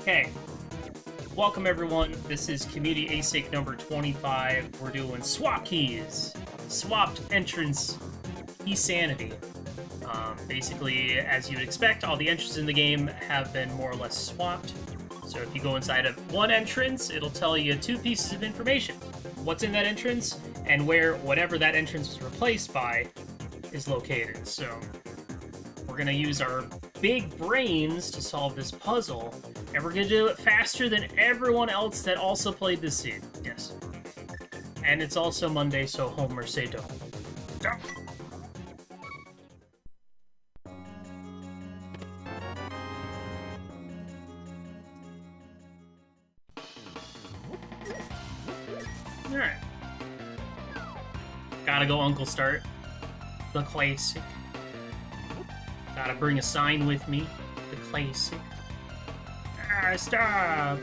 Okay, welcome everyone. This is Community Async number 25. We're doing SwapKeys, swapped entrance insanity. Basically, as you would expect, all the entrances in the game have been more or less swapped. So if you go inside of one entrance, it'll tell you two pieces of information. What's in that entrance, and where whatever that entrance was replaced by is located. So we're going to use our big brains to solve this puzzle, and we're going to do it faster than everyone else that also played this scene. Yes. And it's also Monday, so Homer say don't. Don't. Alright. Gotta go Uncle Start. The classic. Gotta bring a sign with me. The classic. Ah, stop!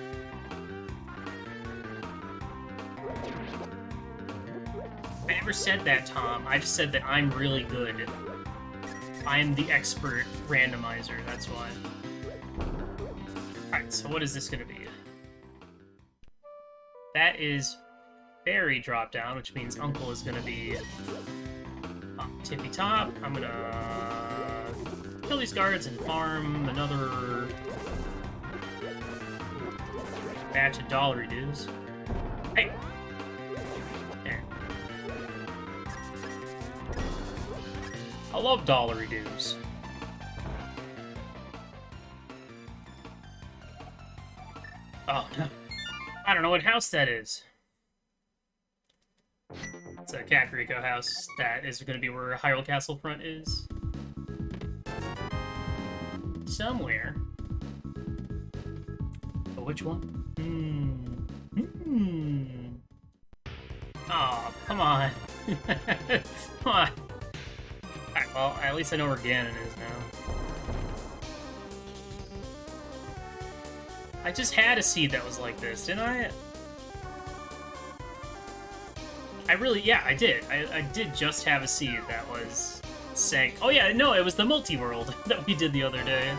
I never said that, Tom. I just said that I'm really good. I'm the expert randomizer, that's why. Alright, so what is this gonna be? That is fairy drop down, which means Uncle is gonna be tippy top. I'm gonna kill these guards and farm another batch of dollary dues. Hey! There. I love dollary dues. Oh no. I don't know what house that is. It's a Kakariko house. That is going to be where Hyrule Castle Front is. Somewhere. But which one? Oh, come on. Come on. Alright, well, at least I know where Ganon is now. I just had a seed that was like this, didn't I? Yeah, I did. I did just have a seed that was saying... Oh yeah, no, it was the multi-world that we did the other day.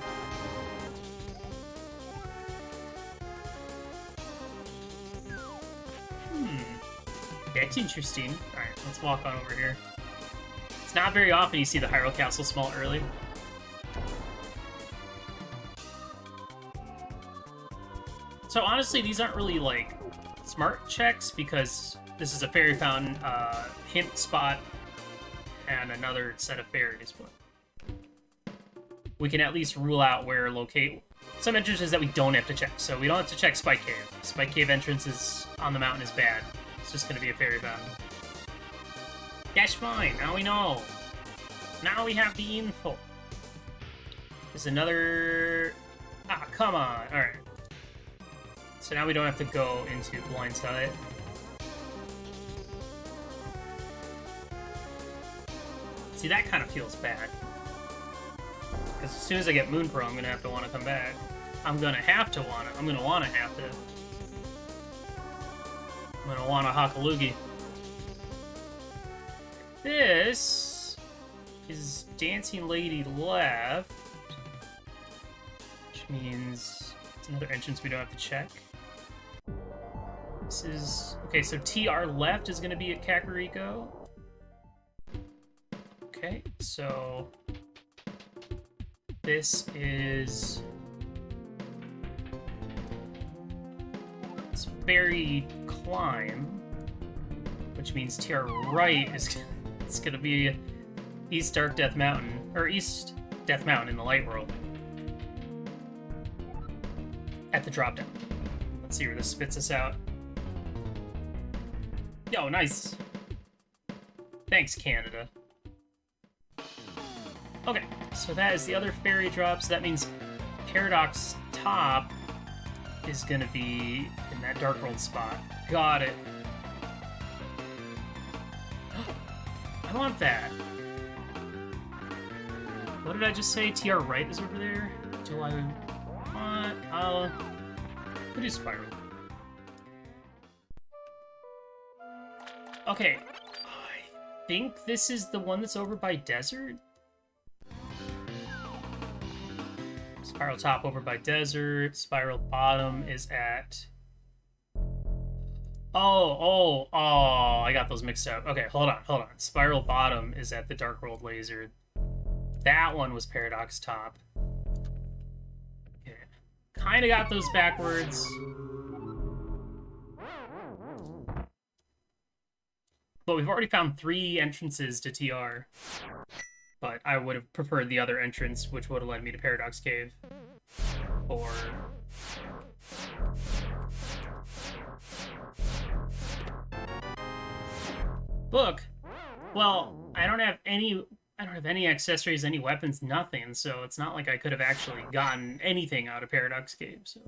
That's interesting. Alright, let's walk on over here. It's not very often you see the Hyrule Castle small early. So honestly, these aren't really, like, smart checks, because this is a fairy fountain, hint spot, and another set of fairies. But we can at least rule out where locate some entrances that we don't have to check. So we don't have to check Spike Cave. Spike Cave entrances on the mountain is bad. It's just going to be a fairy fountain. That's fine. Now we know. Now we have the info. There's another... Ah, come on. Alright. So now we don't have to go into Blindside. See, that kind of feels bad. Because as soon as I get Moon Pro, I'm going to have to want to come back. I'm going to have to. I'm going to want to Hakalugi. This is Dancing Lady left. Which means it's another entrance we don't have to check. This is... Okay, so TR left is going to be at Kakariko. Okay, so... This is... It's Fairy Climb. Which means TR right is it's going to be East Dark Death Mountain. Or East Death Mountain in the Light World. At the drop down. Let's see where this spits us out. Yo, nice. Thanks, Canada. Okay, so that is the other fairy drop, so that means Paradox Top is gonna be in that Dark World spot. Got it. I want that. What did I just say? TR right is over there? Do I want... I'll do Spiral. Okay, I think this is the one that's over by Desert? Spiral top over by desert. Spiral bottom is at... Oh, I got those mixed up. Okay, hold on. Spiral bottom is at the Dark World laser. That one was Paradox top. Okay. Kind of got those backwards. But we've already found 3 entrances to TR. But I would have preferred the other entrance, which would have led me to Paradox Cave. Or... Book? Well, I don't have any accessories, any weapons, nothing, so it's not like I could have actually gotten anything out of Paradox Cave, so...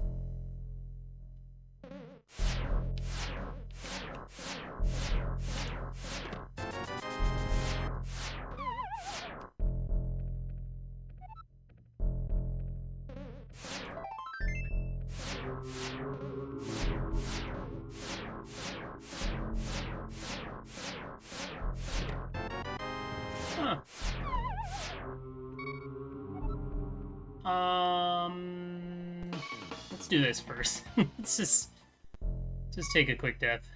Huh. Let's do this first. Let's just take a quick death.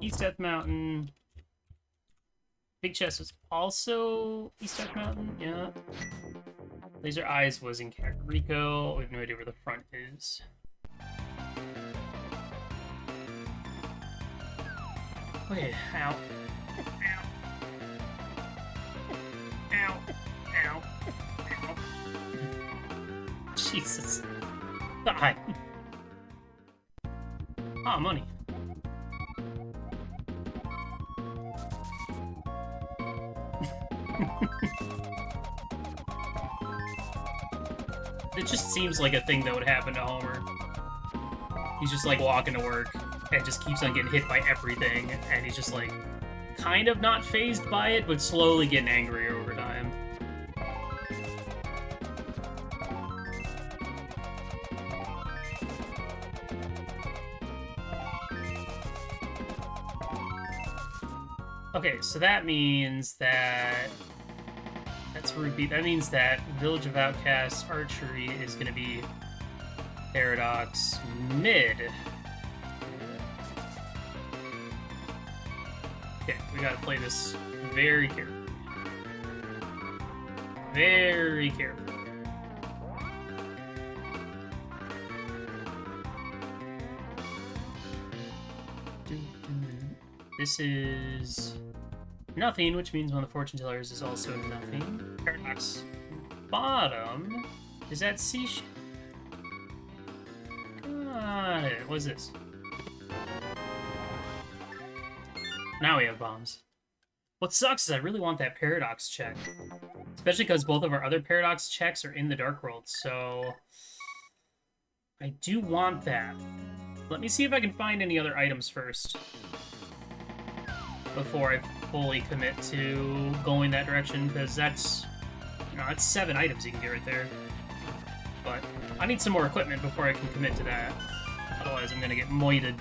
East Death Mountain. Big Chest was also East Death Mountain, yeah. Laser Eyes was in Rico. We have no idea where the front is. Okay, ow. Ow. Ow. Ow. Jesus. Die. Ah, money. It just seems like a thing that would happen to Homer. He's just like walking to work and just keeps on getting hit by everything, and he's just like kind of not fazed by it, but slowly getting angrier over time. Okay, so that means that... That's Ruby. That means that Village of Outcasts Archery is going to be Paradox mid. Okay, we gotta play this very carefully. Very carefully. This is nothing, which means one of the fortune tellers is also nothing. Paradox bottom is at Seashell. Got it. What's this? Now we have bombs. What sucks is I really want that Paradox check. Especially because both of our other Paradox checks are in the Dark World, so... I do want that. Let me see if I can find any other items first. Before I fully commit to going that direction, because that's... You know, that's 7 items you can get right there. But I need some more equipment before I can commit to that. Otherwise I'm gonna get moited.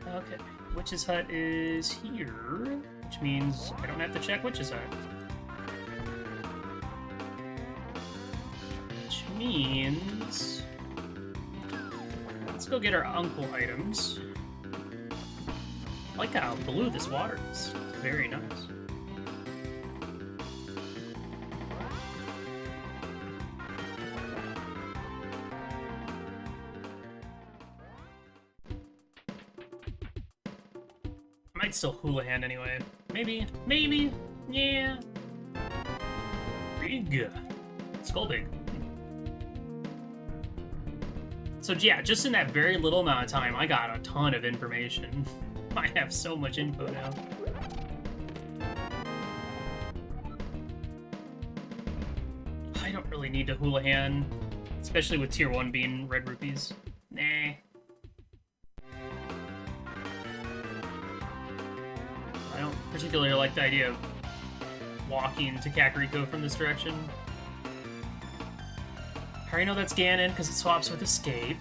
Okay. Witch's Hut is here, which means I don't have to check Witch's Hut. Which means... Let's go get our uncle items. I like how blue this water is. It's very nice. Might still Houlihan anyway. Maybe, yeah. Big. Skull big. So yeah, just in that very little amount of time, I got a ton of information. I have so much info now. I don't really need to Houlihan, especially with tier 1 being red rupees. Nah. I don't particularly like the idea of walking to Kakariko from this direction. I already know that's Ganon because it swaps with Escape.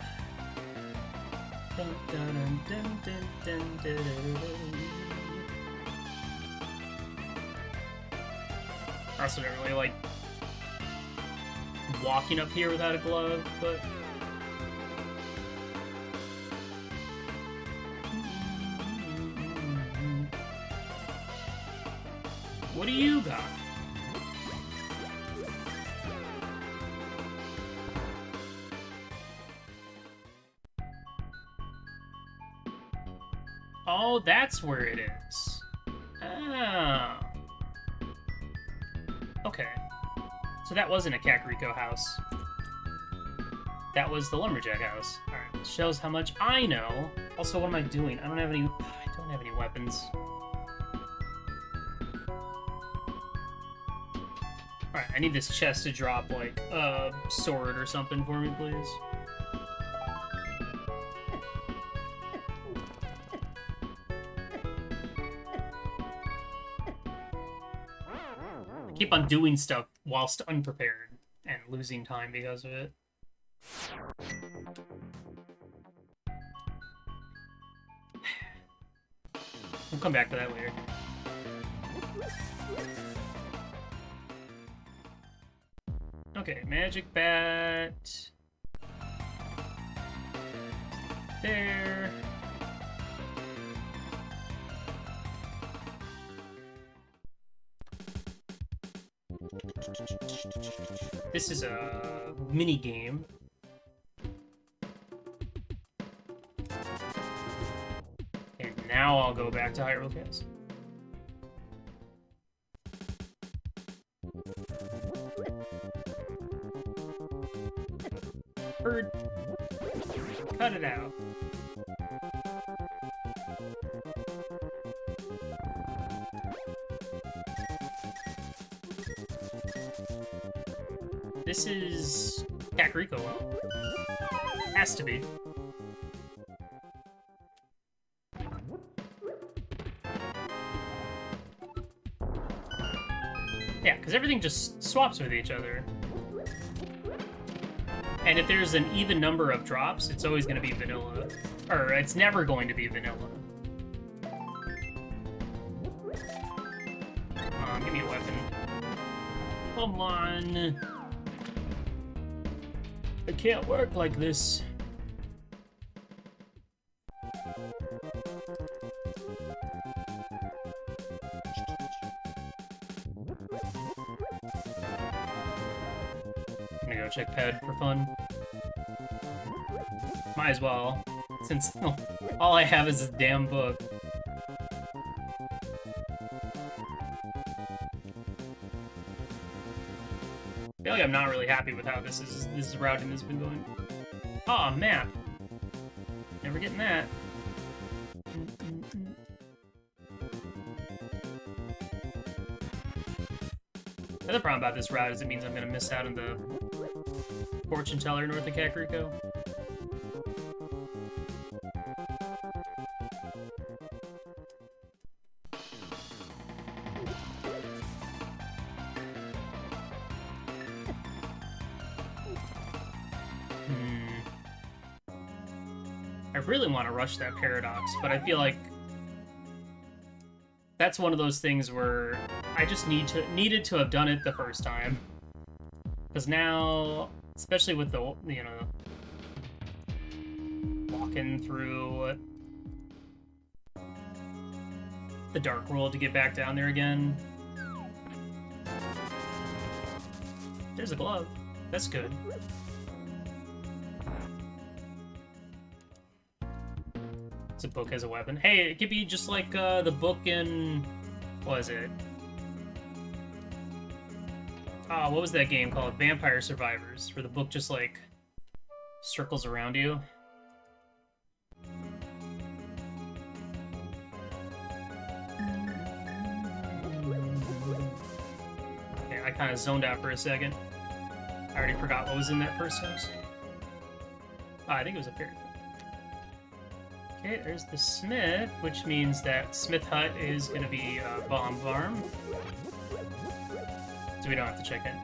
Dun, dun, dun, dun, dun, dun, dun, dun. I also don't really like walking up here without a glove, but... What do you got? Oh, that's where it is. Ah. Okay. So that wasn't a Kakariko house. That was the Lumberjack house. Alright, shows how much I know. Also, what am I doing? I don't have any weapons. Alright, I need this chest to drop, like, a sword or something for me, please. I keep on doing stuff whilst unprepared and losing time because of it. We'll come back to that later. Okay, magic bat. There. This is a mini game. And now I'll go back to Hyrule Castle. Bird. Cut it out. This is Kakariko. Has to be. Yeah, because everything just swaps with each other. And if there's an even number of drops, it's always going to be vanilla. Or it's never going to be vanilla. Give me a weapon. Come on. It can't work like this. I'm gonna go check Ped for fun. Might as well, since all I have is this damn book. I feel like I'm not really happy with how this routing has been going. Aw, map. Never getting that. The other problem about this route is it means I'm gonna miss out on the fortune teller north of Kakariko. I really want to rush that paradox, but I feel like that's one of those things where I just needed to have done it the first time. Because now, especially with the, you know, walking through the Dark World to get back down there again. There's a glove. That's good. This book has a weapon. Hey, it could be just like the book in... What is it? What was that game called? Vampire Survivors, where the book just, like, circles around you. Okay, I kind of zoned out for a second. I already forgot what was in that first house. I think it was up here. Okay, there's the smith, which means that Smith Hut is going to be a bomb farm. So we don't have to check in.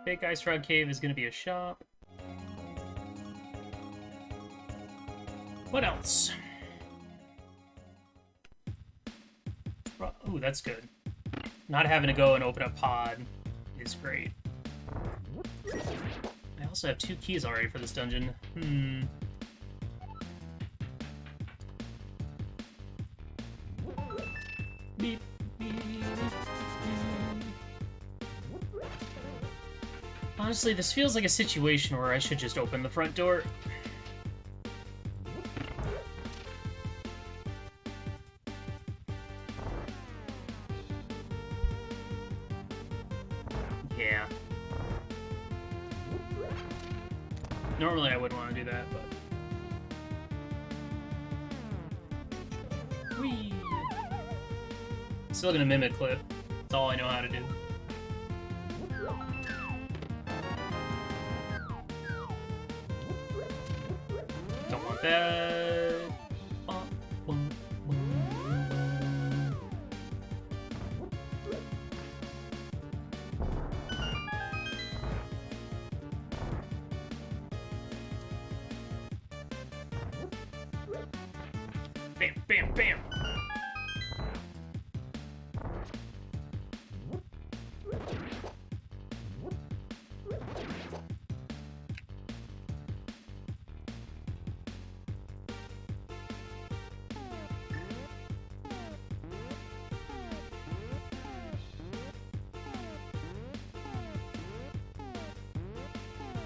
Fake Ice Frog Cave is going to be a shop. What else? Ooh, that's good. Not having to go and open a pod is great. I also have 2 keys already for this dungeon. Beep, beep, beep. Honestly, this feels like a situation where I should just open the front door. Yeah. Normally I wouldn't want to do that, but... Whee! Still gonna mimic clip. That's all I know how to do. Don't want that. Bam, bam, bam.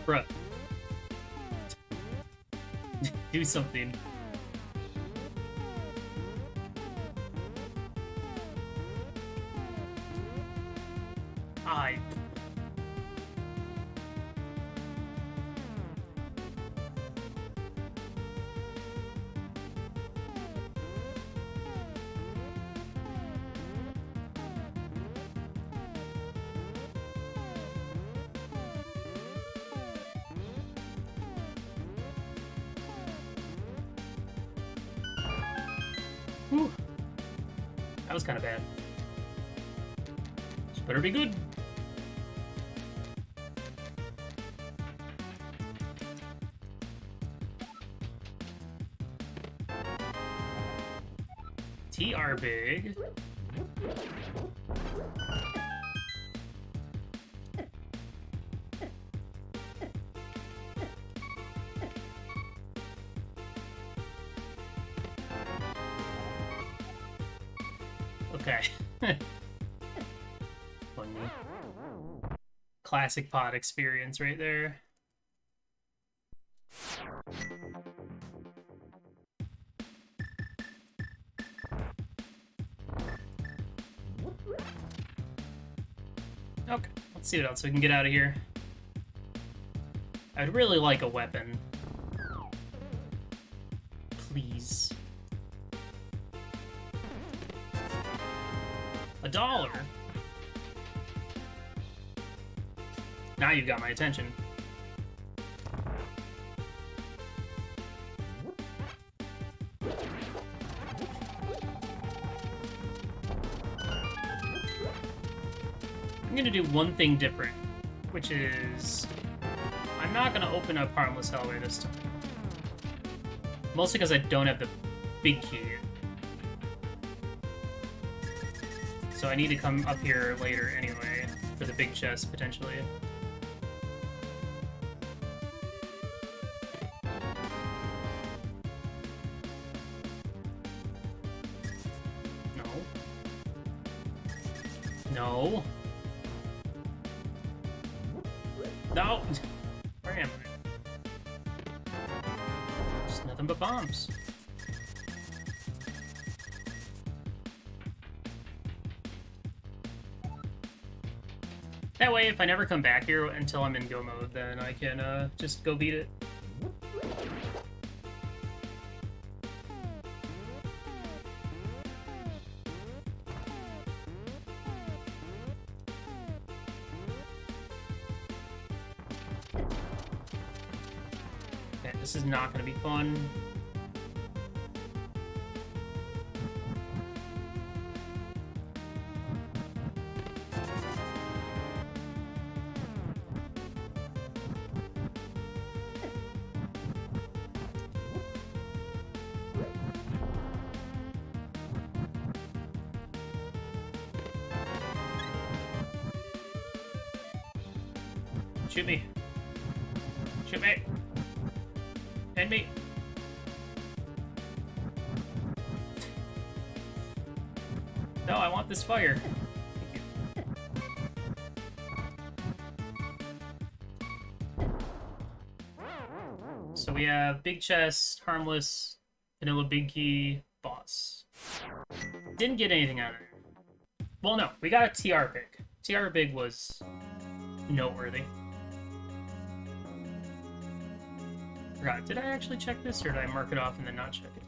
Bruh. Do something. Whew. That was kind of bad. This better be good. TR big. Okay. Funny. Classic pod experience right there. Okay, let's see what else we can get out of here. I'd really like a weapon. Please. $1. Now you've got my attention. I'm gonna do one thing different, which is I'm not gonna open up Harmless Hellway this time. Mostly because I don't have the big key. So I need to come up here later anyway, for the big chest, potentially. No. No. No! Where am I? Just nothing but bombs. That way, if I never come back here until I'm in go mode, then I can just go beat it. Okay, this is not going to be fun. Shoot me. Shoot me. End me. No, I want this fire. Thank you. So we have big chest, harmless, vanilla big key, boss. Didn't get anything out of it. Well, no, we got a TR big. TR big was noteworthy. Forgot, did I actually check this, or did I mark it off and then not check it?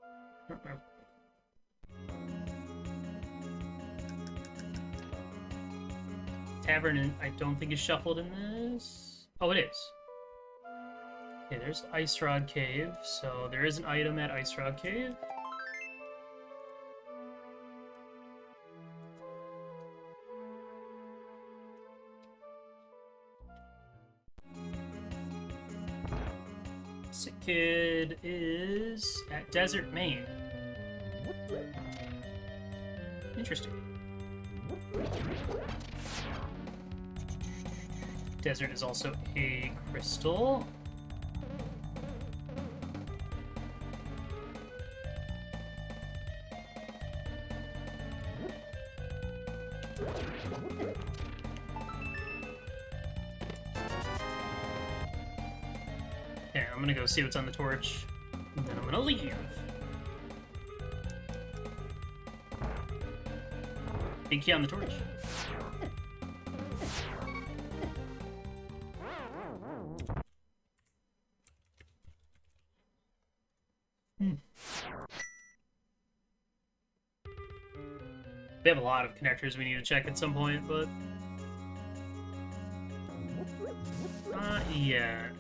I don't remember. Tavern, I don't think is shuffled in this. Oh, it is. Okay, there's Ice Rod Cave, so there is an item at Ice Rod Cave. Sick Kid is at Desert, Maine. Interesting. Desert is also a crystal. Yeah, I'm gonna go see what's on the torch, and then I'm gonna leave. Big key on the torch. They have a lot of connectors we need to check at some point, but not yet.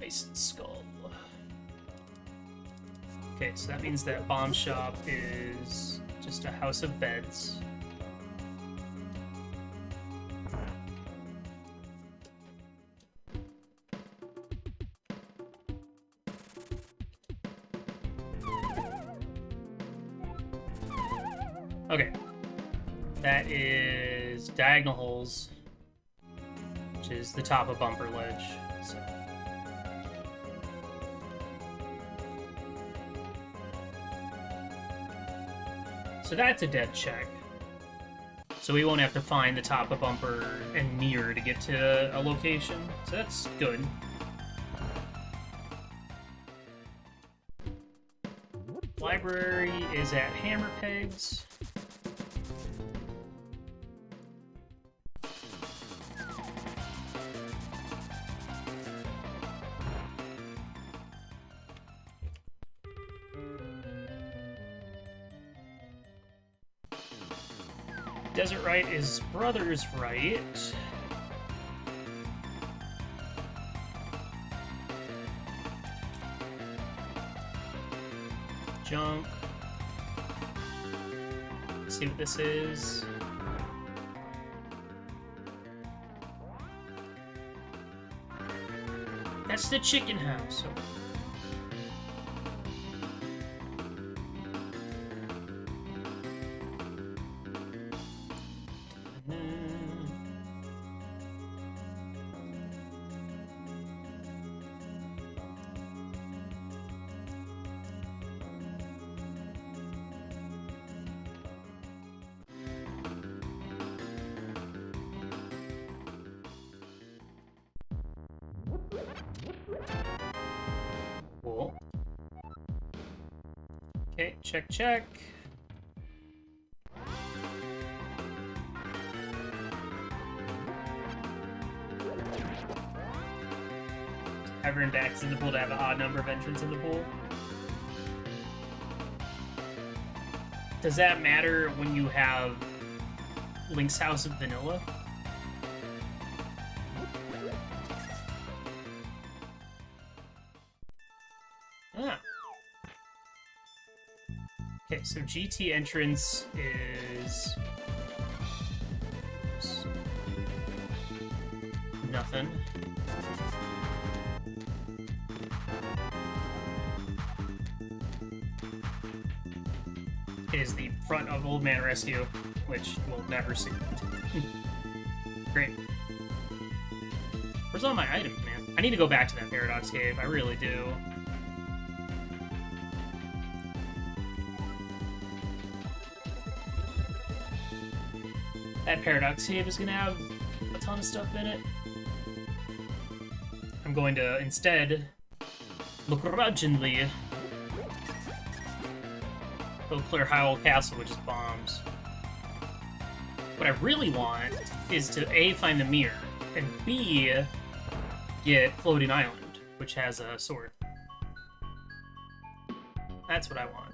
Mason Skull. Okay, so that means that bomb shop is just a house of beds. Okay, that is Diagonal Holes, which is the top of Bumper Ledge. So that's a dead check. So we won't have to find the top of Bumper and Mirror to get to a location. So that's good. Library is at Hammer Pegs. Desert Right is Brothers Right. Junk. Let's see what this is. That's the chicken house. Cool. Okay, check, check. Tavern Dax in the pool to have an odd number of entrants in the pool. Does that matter when you have Link's House of Vanilla? Ah. Okay, so GT entrance is... Oops. Nothing. is the front of Old Man Rescue, which we'll never see. Great. Where's all my items, man? I need to go back to that Paradox Cave. I really do. That Paradox Cave is gonna have a ton of stuff in it. I'm going to instead begrudgingly go clear Howell Castle, which is bombs. What I really want is to A, find the mirror, and B, get Floating Island, which has a sword. That's what I want.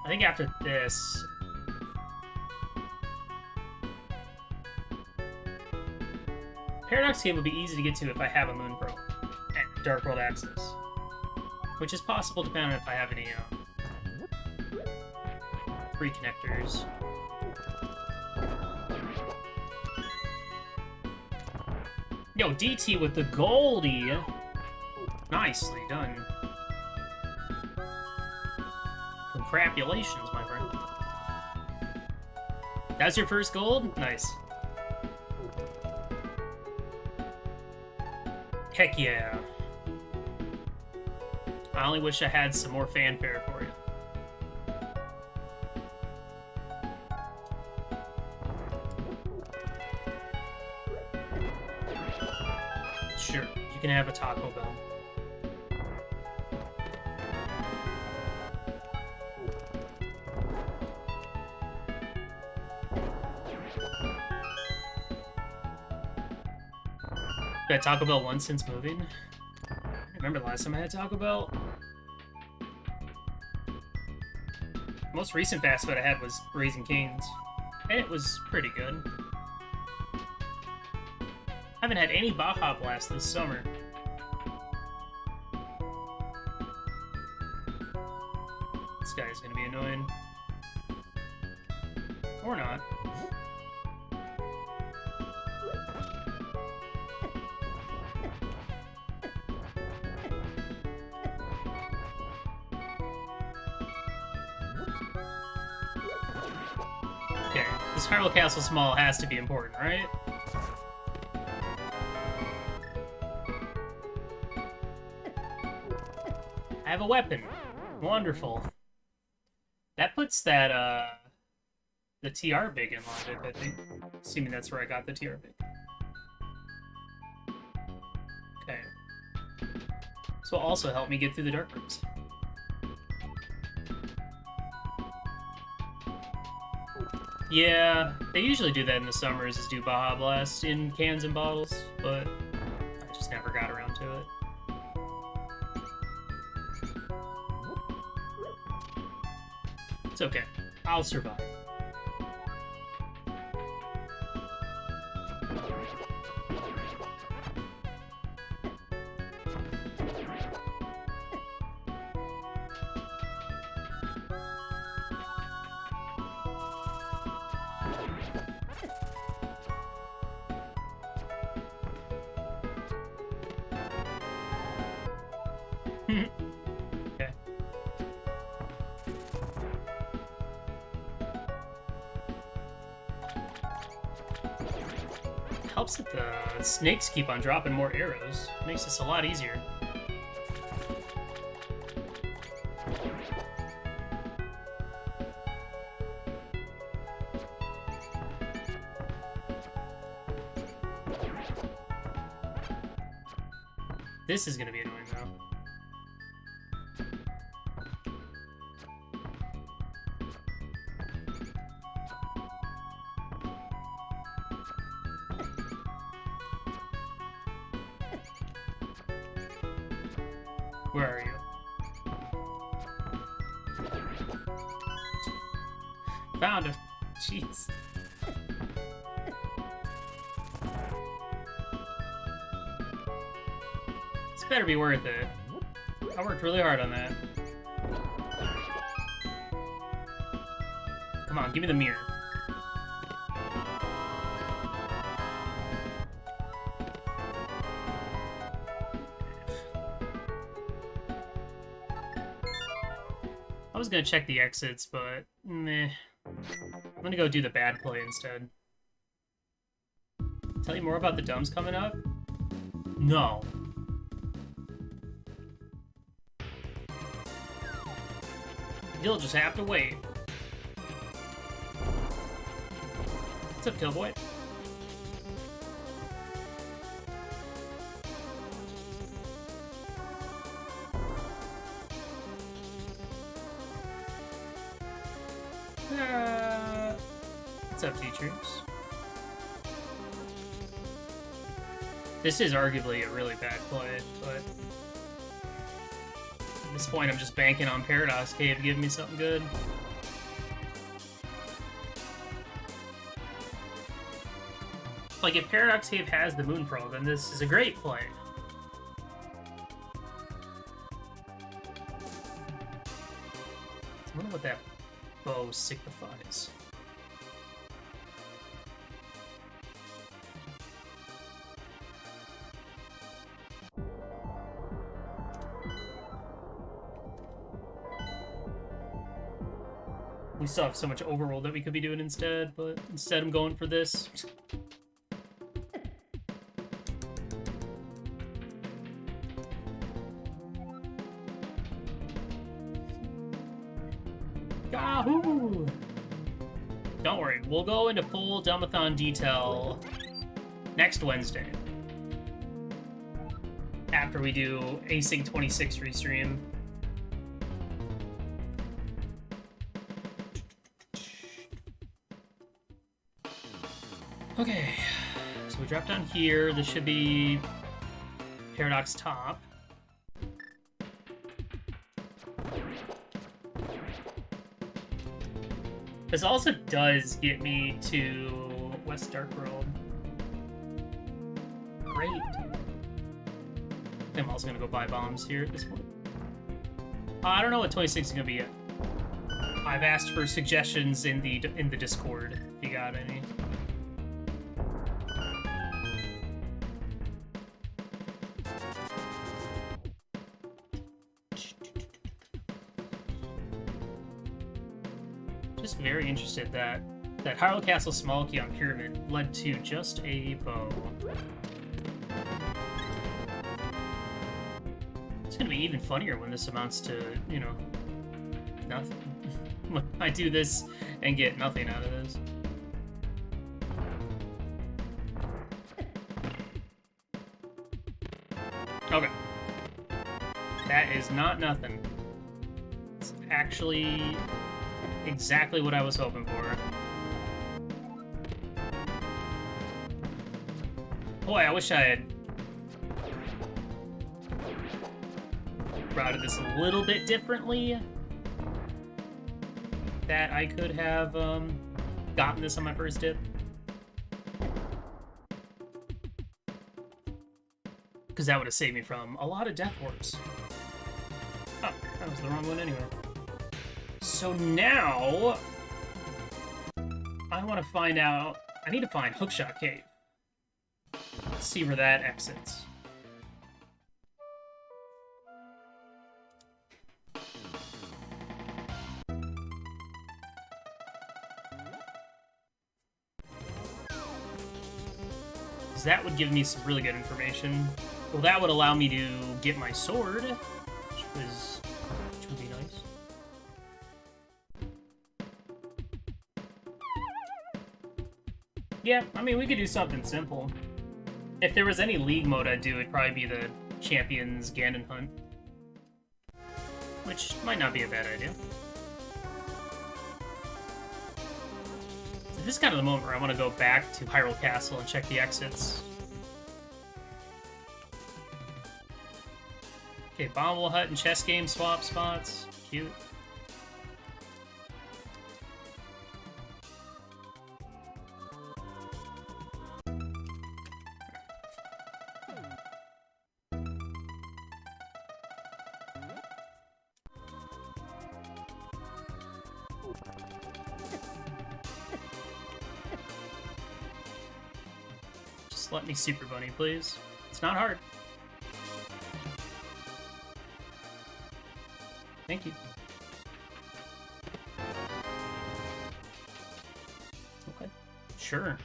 I think after this... Paradox Cave would be easy to get to if I have a Moon Pearl and Dark World access. Which is possible depending on if I have any, free connectors. Yo, DT with the Goldie! Nicely done. Congratulations, my friend. That's your first gold? Nice. Heck yeah. I only wish I had some more fanfare for you. Sure, you can have a Taco Bell. I had Taco Bell once since moving. I remember the last time I had Taco Bell. The most recent fast food I had was Raising Cane's, and it was pretty good. I haven't had any Baja Blast this summer. This guy's gonna be annoying. Or not. Okay, this Hyrule Castle Small has to be important, right? I have a weapon. Wonderful. That puts that, the TR big in logic, I think. Assuming that's where I got the TR big. Okay. This will also help me get through the dark rooms. Yeah, they usually do that in the summers, is do Baja Blast in cans and bottles, but I just never got around to it. It's okay. I'll survive. Okay. Helps that the snakes keep on dropping more arrows. Makes this a lot easier. This is gonna be annoying though. Where are you? Found him. Jeez. This better be worth it. I worked really hard on that. Come on, give me the mirror. I was gonna check the exits, but meh. I'm gonna go do the bad play instead. Tell you more about the dumbs coming up? No. You'll just have to wait. What's up, Killboy? What's up, teachers? This is arguably a really bad play, but at this point I'm just banking on Paradox Cave giving me something good. Like, if Paradox Cave has the Moon Pearl, then this is a great play. I wonder what that bow signifies. We still have so much overworld that we could be doing instead, but instead I'm going for this. Yahoo! Don't worry, we'll go into full Dumbathon detail next Wednesday. After we do Async 26 restream. Okay, so we drop down here. This should be Paradox top. This also does get me to West Dark World. Great. I'm also gonna go buy bombs here at this point. I don't know what 26 is gonna be yet. I've asked for suggestions in the Discord if you got any. Just very interested that Hyrule Castle small key on Pyramid led to just a bow. It's gonna be even funnier when this amounts to, you know, nothing. When I do this and get nothing out of this. Okay. That is not nothing. It's actually exactly what I was hoping for. Boy, I wish I had routed this a little bit differently. That I could have gotten this on my first dip. Because that would have saved me from a lot of death warps. Oh, that was the wrong one anyway. So now, I want to find out... I need to find Hookshot Cave. Let's see where that exits. Because that would give me some really good information. Well, that would allow me to get my sword, which would be nice. Yeah, I mean, we could do something simple. If there was any League mode I'd do, it'd probably be the Champions Ganon Hunt. Which might not be a bad idea. So this is kind of the moment where I want to go back to Hyrule Castle and check the exits. Okay, Bombable Hut and chess game swap spots. Cute. Just let me Super Bunny, please. It's not hard. Thank you. Sure.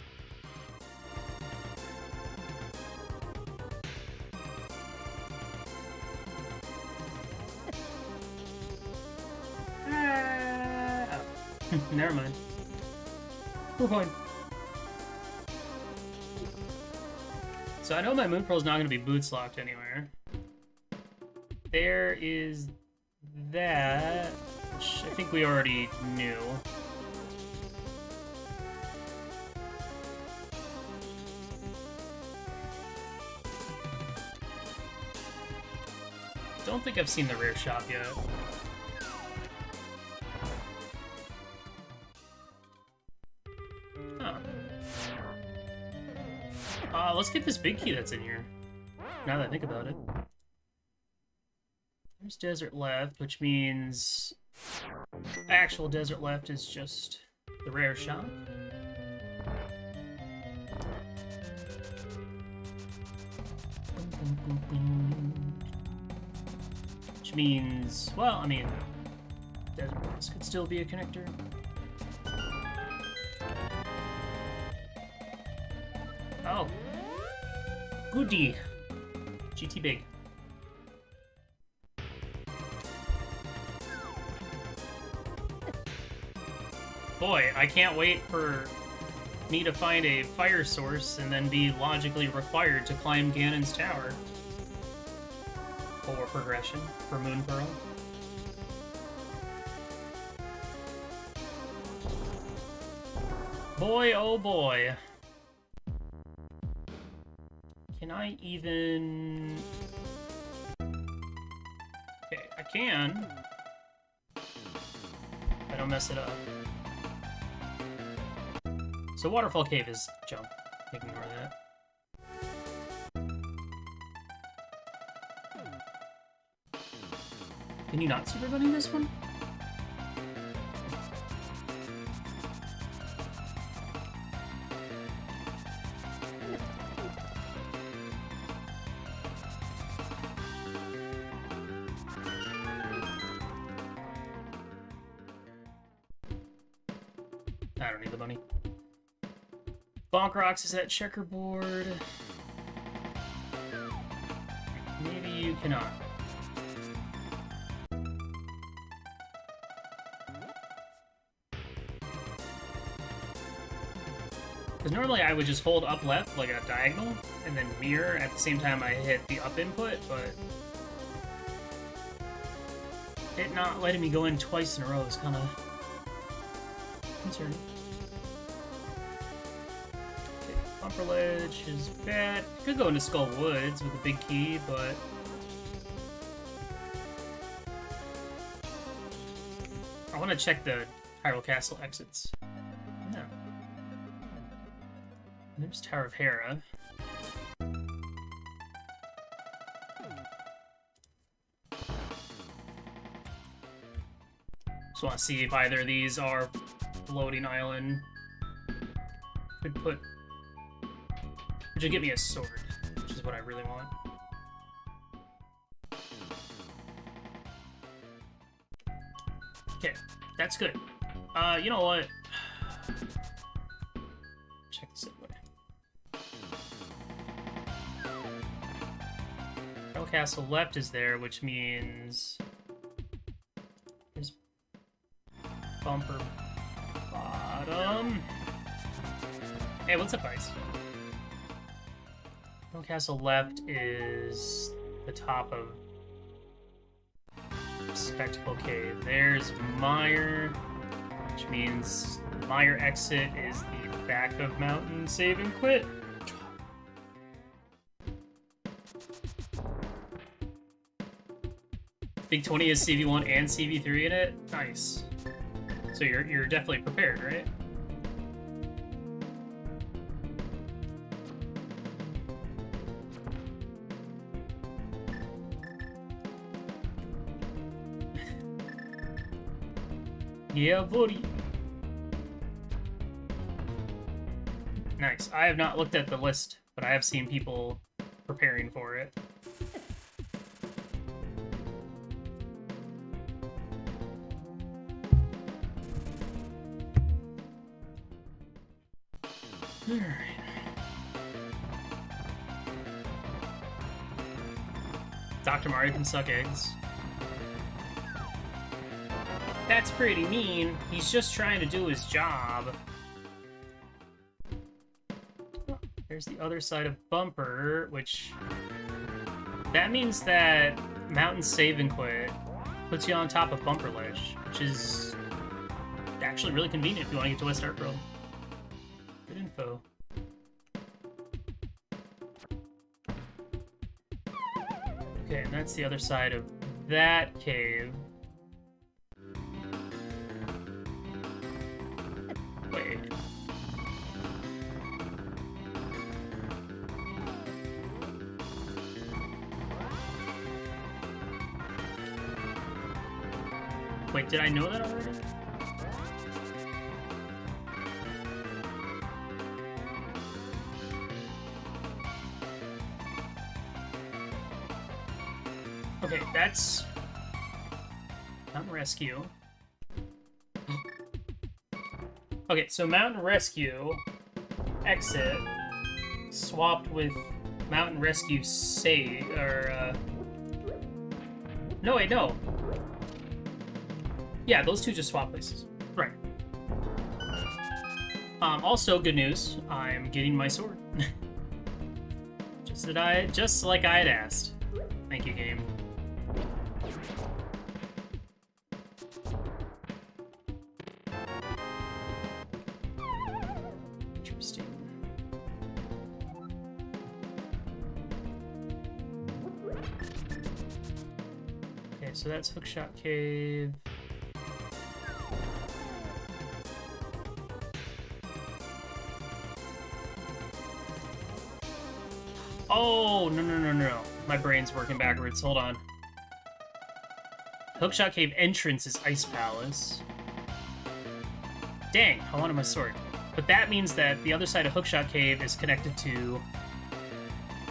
Never mind. We're fine. So I know my Moon Pearl's not going to be boots locked anywhere. There is that, which I think we already knew. Don't think I've seen the rare shop yet. Let's get this big key that's in here, now that I think about it. There's desert left, which means actual desert left is just the rare shop. Which means, well, I mean, desert West could still be a connector. Oh. Goody. GT big. Boy, I can't wait for me to find a fire source and then be logically required to climb Ganon's tower. For progression, for Moon Pearl. Boy, oh boy. Can I even... Okay, I can. I don't mess it up. So Waterfall Cave is junk. Ignore that. Can you not Super Bunny this one? I don't need the money. Bonk Rocks is at checkerboard. Maybe you cannot. Because normally I would just hold up left like a diagonal and then mirror at the same time I hit the up input, but it not letting me go in twice in a row is kind of concerning. Okay, Bumper Ledge is bad. Could go into Skull Woods with a big key, but I want to check the Hyrule Castle exits. Yeah. There's Tower of Hera. Just want to see if either of these are floating island. Could put... Which would give me a sword, which is what I really want. Okay, that's good. You know what? Check this out. Hyrule Castle left is there, which means there's Bumper Bottom. Hey, what's up, guys? Hyrule Castle left is the top of Spectacle Cave. There's Mire, which means Mire exit is the back of Mountain Save and Quit. Big 20 is CV1 and CV3 in it? Nice. So you're definitely prepared, right? Yeah, buddy. Nice. I have not looked at the list, but I have seen people preparing for it. Alright. Dr. Mario can suck eggs. That's pretty mean. He's just trying to do his job. Oh, there's the other side of Bumper, which... That means that Mountain Save and Quit puts you on top of Bumper Ledge, which is actually really convenient if you want to get to West Ark World. Good info. Okay, and that's the other side of that cave. Wait. Wait, did I know that already? Okay, that's Mountain Rescue. Okay, so Mountain Rescue exit swapped with Mountain Rescue save, or no, wait, no. Yeah, those two just swap places. Right. Also, good news. I'm getting my sword. Just like I had asked. Thank you, game. Interesting. Okay, so that's Hookshot Cave. Oh, no. My brain's working backwards. Hold on. Hookshot Cave entrance is Ice Palace. Dang, I wanted my sword. But that means that the other side of Hookshot Cave is connected to...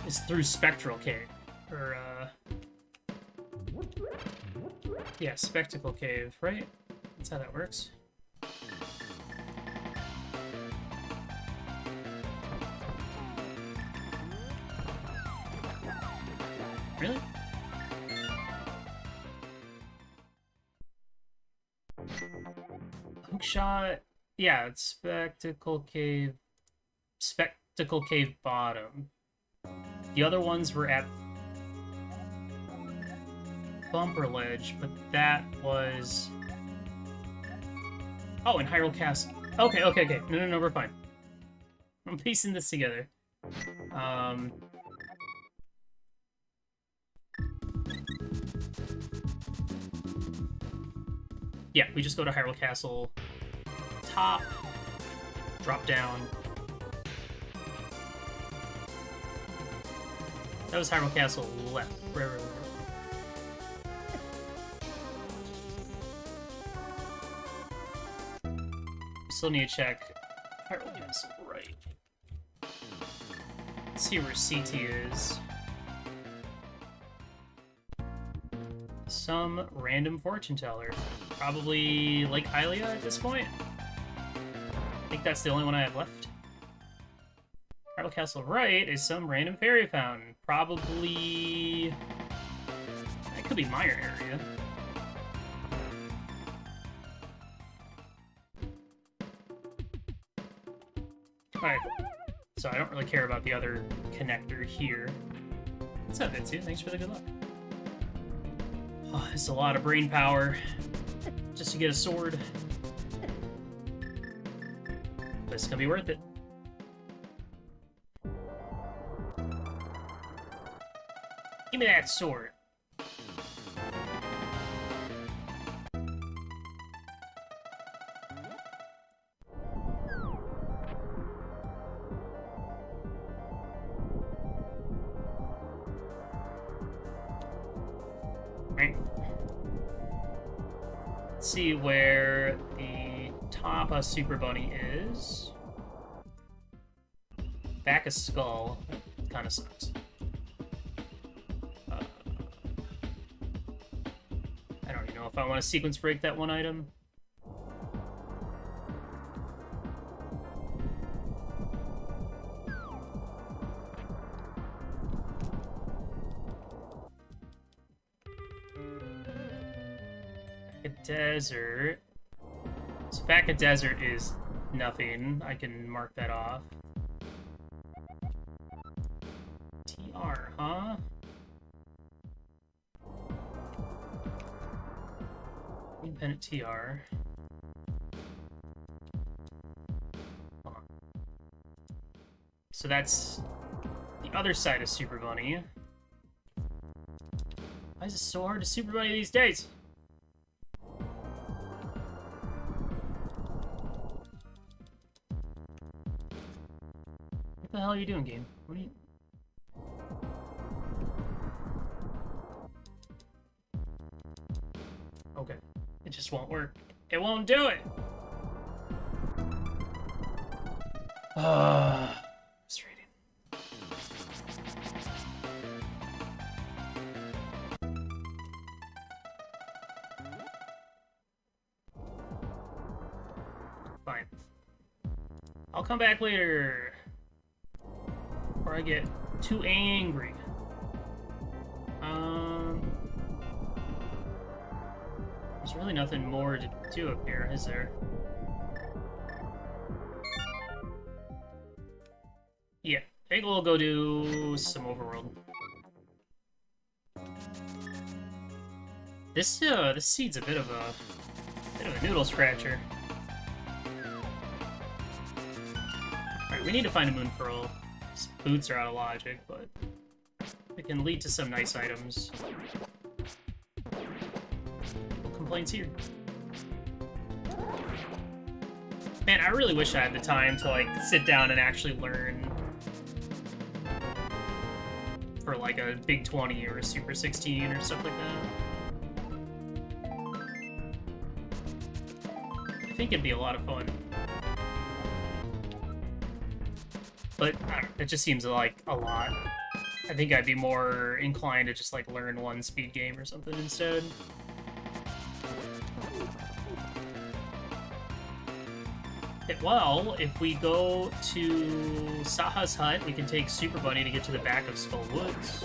is through Spectral Cave. Or, yeah, Spectacle Cave, right? That's how that works. Really? Hookshot... Yeah, it's Spectacle Cave bottom. The other ones were at Bumper Ledge, but that was... Oh, and Hyrule Castle. Okay. No, we're fine. I'm piecing this together. Yeah, we just go to Hyrule Castle, top, drop down. That was Hyrule Castle left. Right. Still need to check Hyrule Castle right. Let's see where CT is. Some random fortune teller. Probably Lake Hylia at this point. I think that's the only one I have left. Hyrule Castle right is some random fairy fountain. Probably... That could be Meyer area. Alright. So I don't really care about the other connector here. What's up, Vitsu? Thanks for the good luck. Oh, it's a lot of brain power just to get a sword. But it's gonna be worth it. Give me that sword. See where the top of Super Bunny is. Back of Skull. Kind of sucks. I don't even know if I want to sequence break that one item. Desert. So back at desert is nothing. I can mark that off. TR, huh? Independent TR. Hold on. So that's the other side of Super Bunny. Why is it so hard to Super Bunny these days? What the hell are you doing, game? What are you... Okay. It just won't work. It won't do it! Frustrating. Fine. I'll come back later. Or I get too angry. There's really nothing more to do up here, is there? Yeah, I think we'll go do some overworld. This seed's a bit of a noodle scratcher. Alright, we need to find a moon pearl. These boots are out of logic, but it can lead to some nice items. No complaints here. Man, I really wish I had the time to like sit down and actually learn for like a Big 20 or a Super 16 or stuff like that. I think it'd be a lot of fun. But I don't know, it just seems like a lot. I think I'd be more inclined to just like learn one speed game or something instead. Well, if we go to Saha's hut, we can take Super Bunny to get to the back of Skull Woods.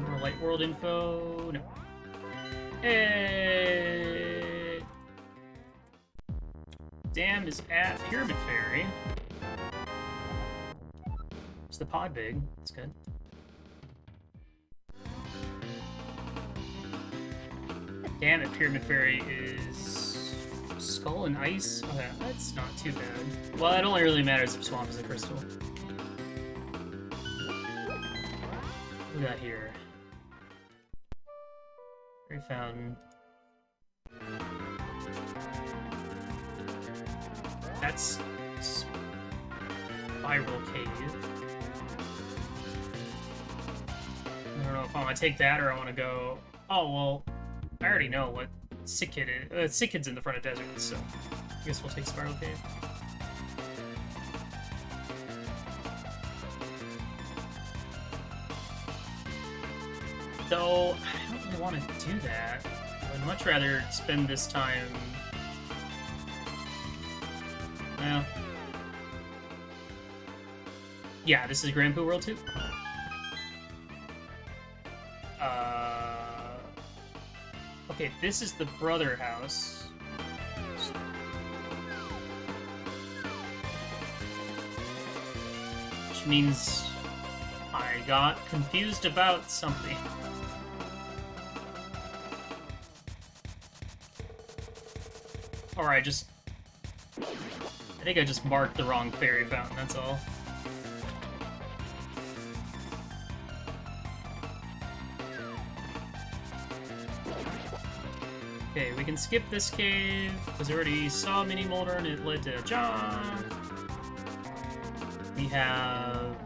More Light World info. No. Hey. Dam is at Pyramid Ferry. Is the pod big? That's good. Damn it, Pyramid Ferry is Skull and Ice? Okay, that's not too bad. Well, it only really matters if Swamp is a crystal. What we got here? Fairy Fountain. That's Spiral Cave. I don't know if I want to take that or I want to go... Oh, well... I already know what Sick Kid is. Sick Kid's in the front of desert, so I guess we'll take Spiral Cave. Though, I don't really want to do that. I'd much rather spend this time... Well... Yeah, this is Grand Poo World 2. Okay, this is the brother house. Which means I got confused about something. Or I think I just marked the wrong fairy fountain, that's all. Okay, we can skip this cave, because we already saw Mini Molder and it led to a jump. We have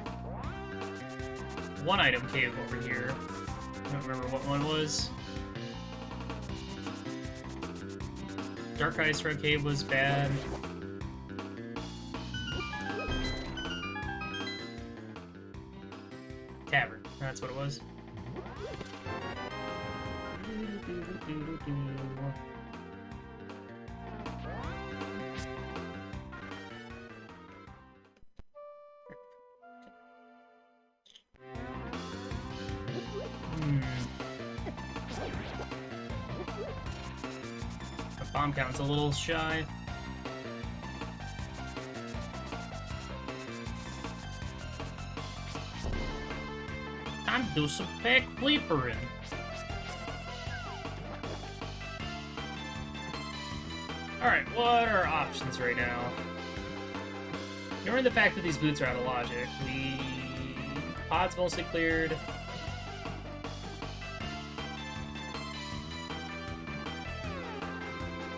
one item cave over here. I don't remember what one was. Dark Ice Road Cave was bad. Tavern, that's what it was. Bomb count's a little shy. Time to do some back bleepering. Alright, what are our options right now? Ignoring the fact that these boots are out of logic, pod's mostly cleared.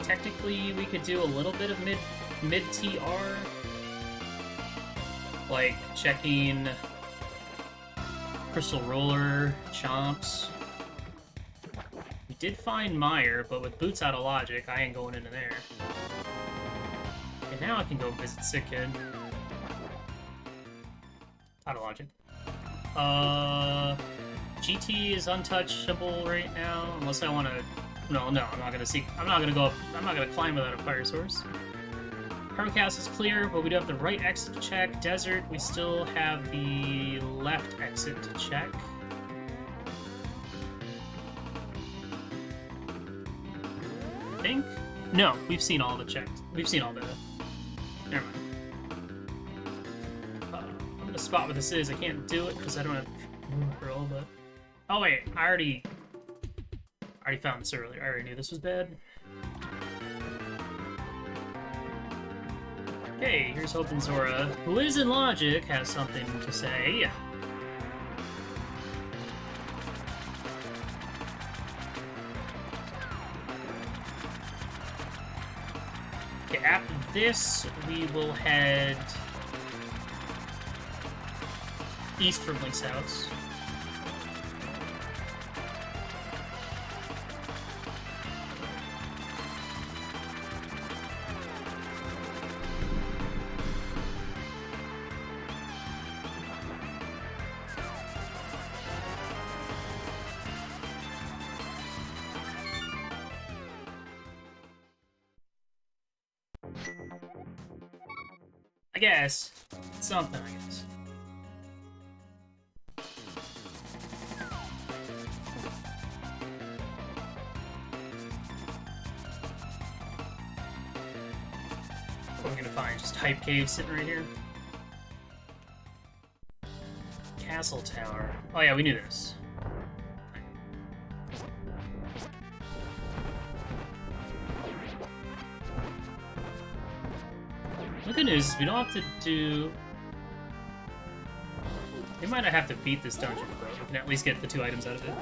Technically, we could do a little bit of mid-TR. Like, checking Crystal Roller, Chomps. We did find Meyer, but with boots out of logic, I ain't going into there. And now I can go visit Sick Kid. Out of logic. GT is untouchable right now, unless I want to... No, I'm not gonna seek... I'm not gonna climb without a fire source. Permacast is clear, but we do have the right exit to check. Desert, we still have the left exit to check. I think? No, we've seen all the checks. We've seen all the... Never mind. I'm gonna spot what this is. I can't do it because I don't have roll, but... Oh wait, I already found this earlier. I already knew this was bad. Okay, here's Hope and Zora, who is in logic, has something to say. Okay, after this, we will head east from Link's house. I guess. Something, I guess. What are we gonna find? Just Hype Cave sitting right here? Castle Tower. Oh yeah, we knew this. The good news is we don't have to do... We might not have to beat this dungeon, but we can at least get the 2 items out of it.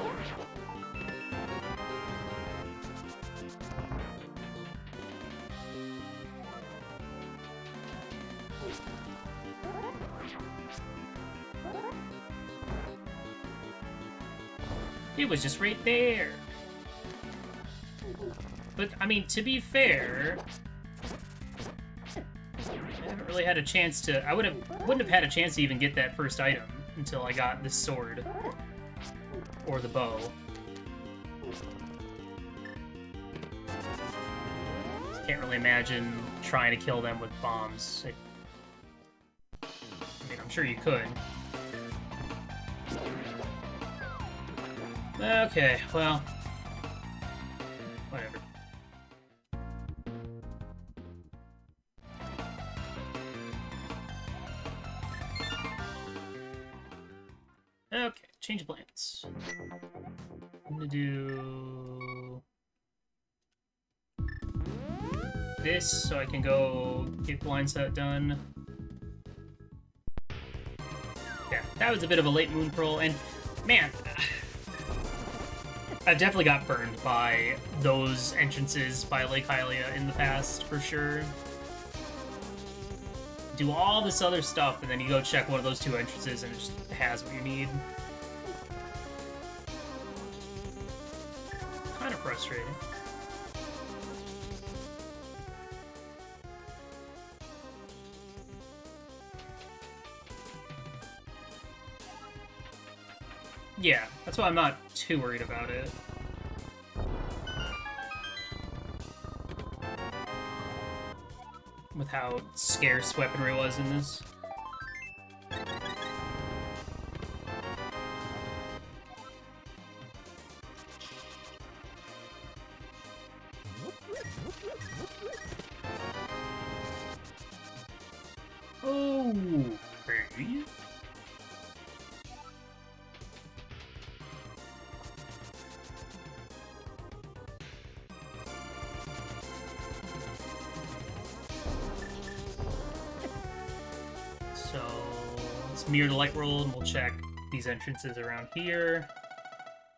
It was just right there. But, I mean, to be fair... I haven't really had a chance to... I wouldn't have had a chance to even get that first item until I got this sword. Or the bow. Can't really imagine trying to kill them with bombs. I mean, I'm sure you could. Okay, well... Whatever. Okay, change of plans. I'm gonna do... this, so I can go get blind set done. Yeah, that was a bit of a late moon pearl, and man... I've definitely got burned by those entrances by Lake Hylia in the past, for sure. Do all this other stuff, and then you go check one of those 2 entrances, and it just has what you need. Kind of frustrating. Yeah, that's why I'm not too worried about it. With how scarce weaponry was in this. Let's mirror the light world, and we'll check these entrances around here. And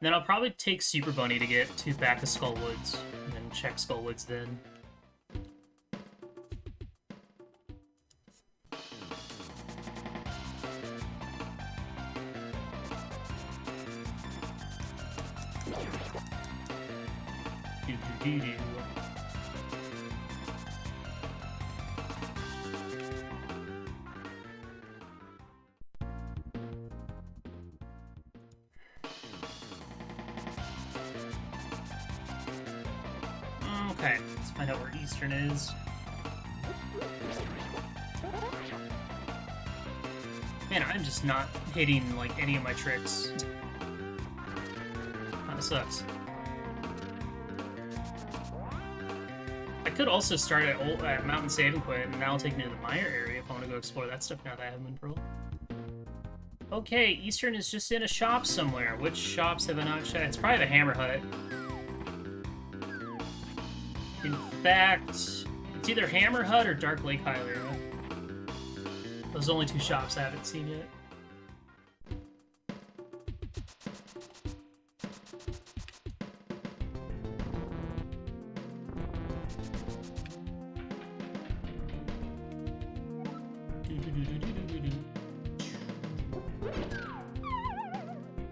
then I'll probably take Super Bunny to get to back to Skullwoods, and then check Skullwoods then. Okay, let's find out where Eastern is. Man, I'm just not hitting, like, any of my tricks. Kinda sucks. I could also start at Mountain Save and Quit, and that'll take me to the Mire area if I want to go explore that stuff now that I have Moon Pearl. Okay, Eastern is just in a shop somewhere. Which shops have I not checked? It's probably the Hammer Hut. In fact, it's either Hammer Hut or Dark Lake Hylia. Those are only two shops I haven't seen yet.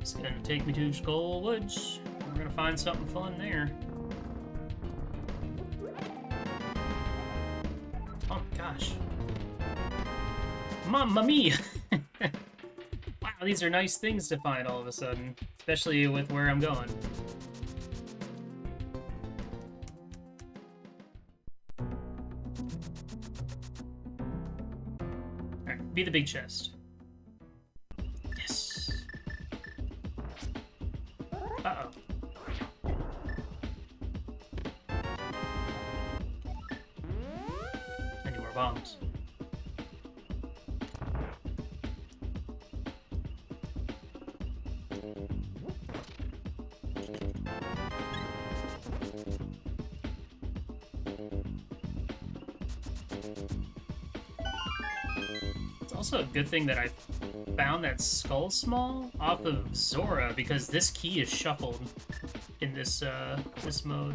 It's gonna take me to Skullwoods. We're gonna find something fun there. Oh my gosh. Mamma mia! Wow, these are nice things to find all of a sudden. Especially with where I'm going. Alright, be the big chest. Yes! Uh-oh. I need more bombs. It's also a good thing that I found that Skull Small off of Zora, because this key is shuffled in this this mode.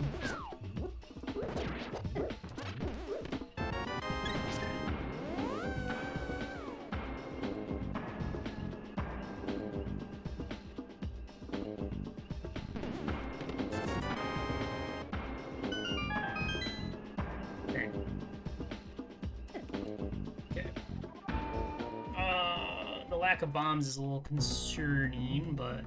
Lack of bombs is a little concerning, but...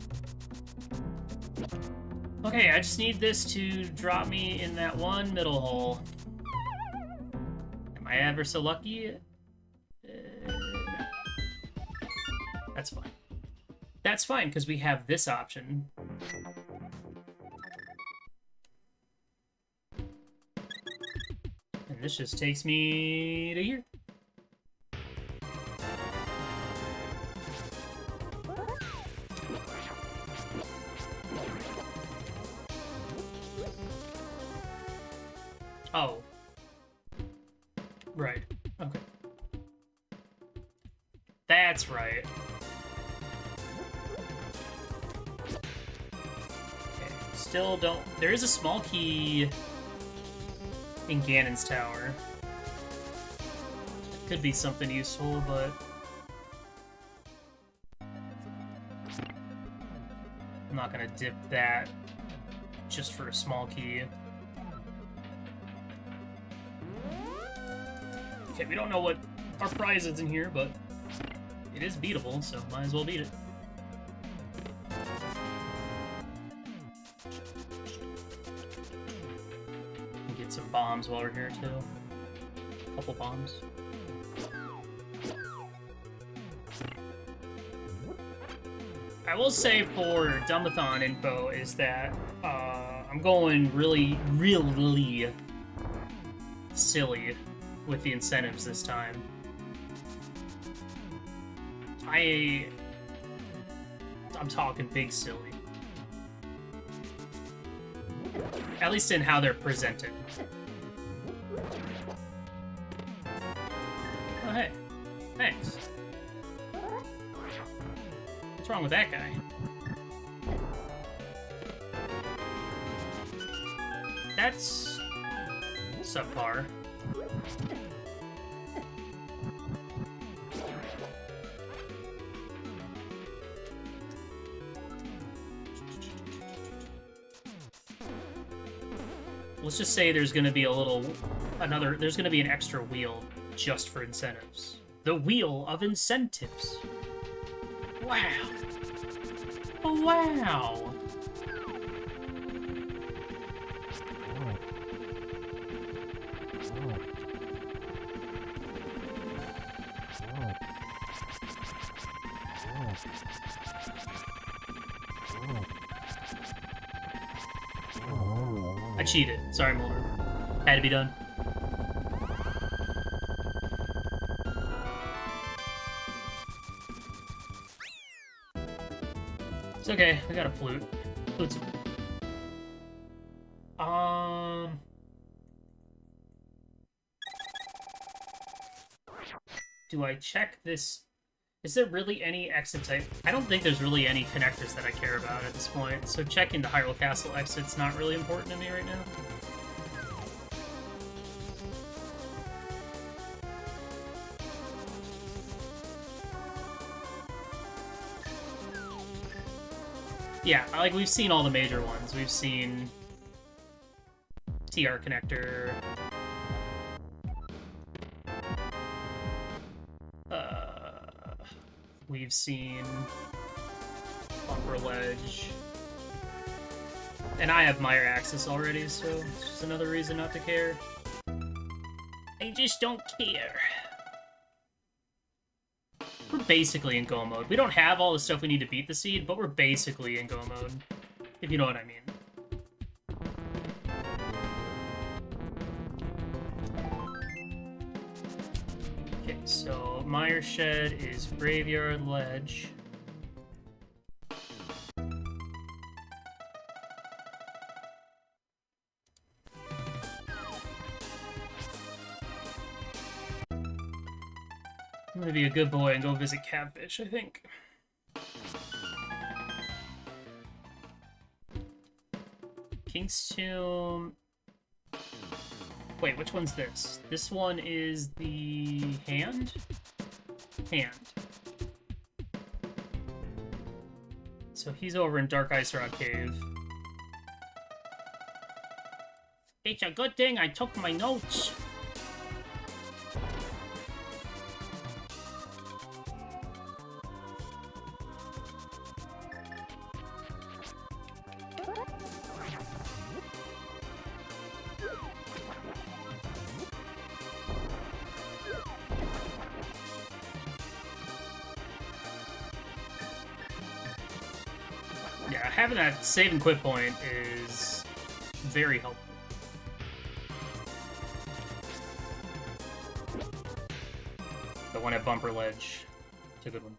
Okay, I just need this to drop me in that one middle hole. Am I ever so lucky? That's fine. That's fine, because we have this option. And this just takes me to here. Oh. Right. Okay. That's right. Okay. Still don't... There is a small key in Ganon's Tower. Could be something useful, but... I'm not gonna dip that just for a small key. Okay, we don't know what our prize is in here, but it is beatable, so might as well beat it. And get some bombs while we're here, too. A couple bombs. I will say for Dumbathon info is that I'm going really silly with the incentives this time. I'm talking big silly. At least in how they're presented. Oh, hey. Thanks. wrong with that guy? That's subpar. Let's just say there's going to be there's going to be an extra wheel just for incentives. The wheel of incentives. Wow. Wow. I cheated. Sorry, Mulder. Had to be done. It's okay. We got a flute. Flute's... Do I check this? Is there really any exit type? I don't think there's really any connectors that I care about at this point, so checking the Hyrule Castle exit's not really important to me right now. Yeah, like, we've seen all the major ones. We've seen TR connector, we've seen Bumper Ledge, and I have Meyer Axis already, so it's just another reason not to care. I just don't care. We're basically in go mode. We don't have all the stuff we need to beat the seed, but we're basically in go mode, if you know what I mean. Okay, so Meyer Shed is Graveyard Ledge. I'm gonna be a good boy and go visit Catfish, I think. King's Tomb... Wait, which one's this? This one is the... Hand? Hand. So he's over in Dark Ice Rock Cave. It's a good thing I took my notes. Having that save and quit point is very helpful. The one at Bumper Ledge. It's a good one.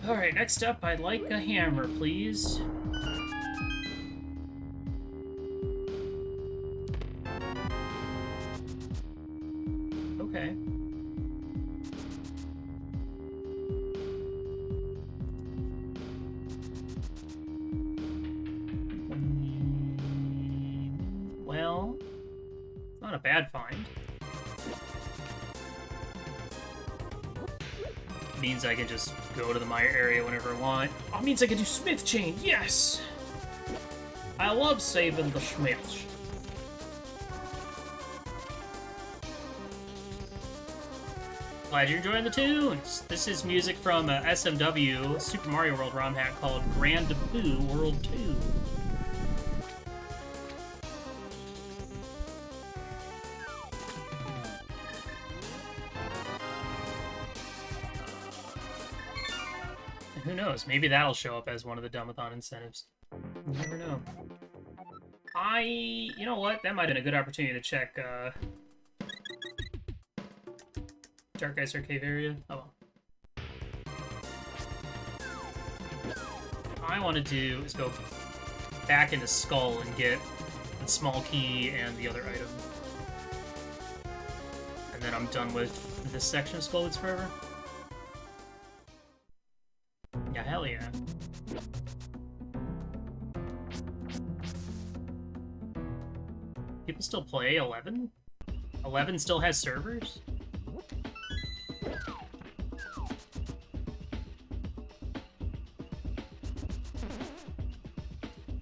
Alright, next up, I'd like a hammer, please. Okay. Well, it's not a bad find. Means I can just go to the Meyer area whenever I want. Oh, it means I can do Smith Chain, yes! I love saving the Smiths. Glad you're enjoying the tunes! This is music from SMW, Super Mario World ROM hack called Grand Boo World 2. Who knows? Maybe that'll show up as one of the Dumbathon incentives. You never know. You know what? That might have been a good opportunity to check, Dark Ice Arcade area. Oh well. All I want to do is go back into Skull and get the small key and the other item. and then I'm done with this section of Skullwoods forever. Yeah, hell yeah. People still play 11? 11 still has servers?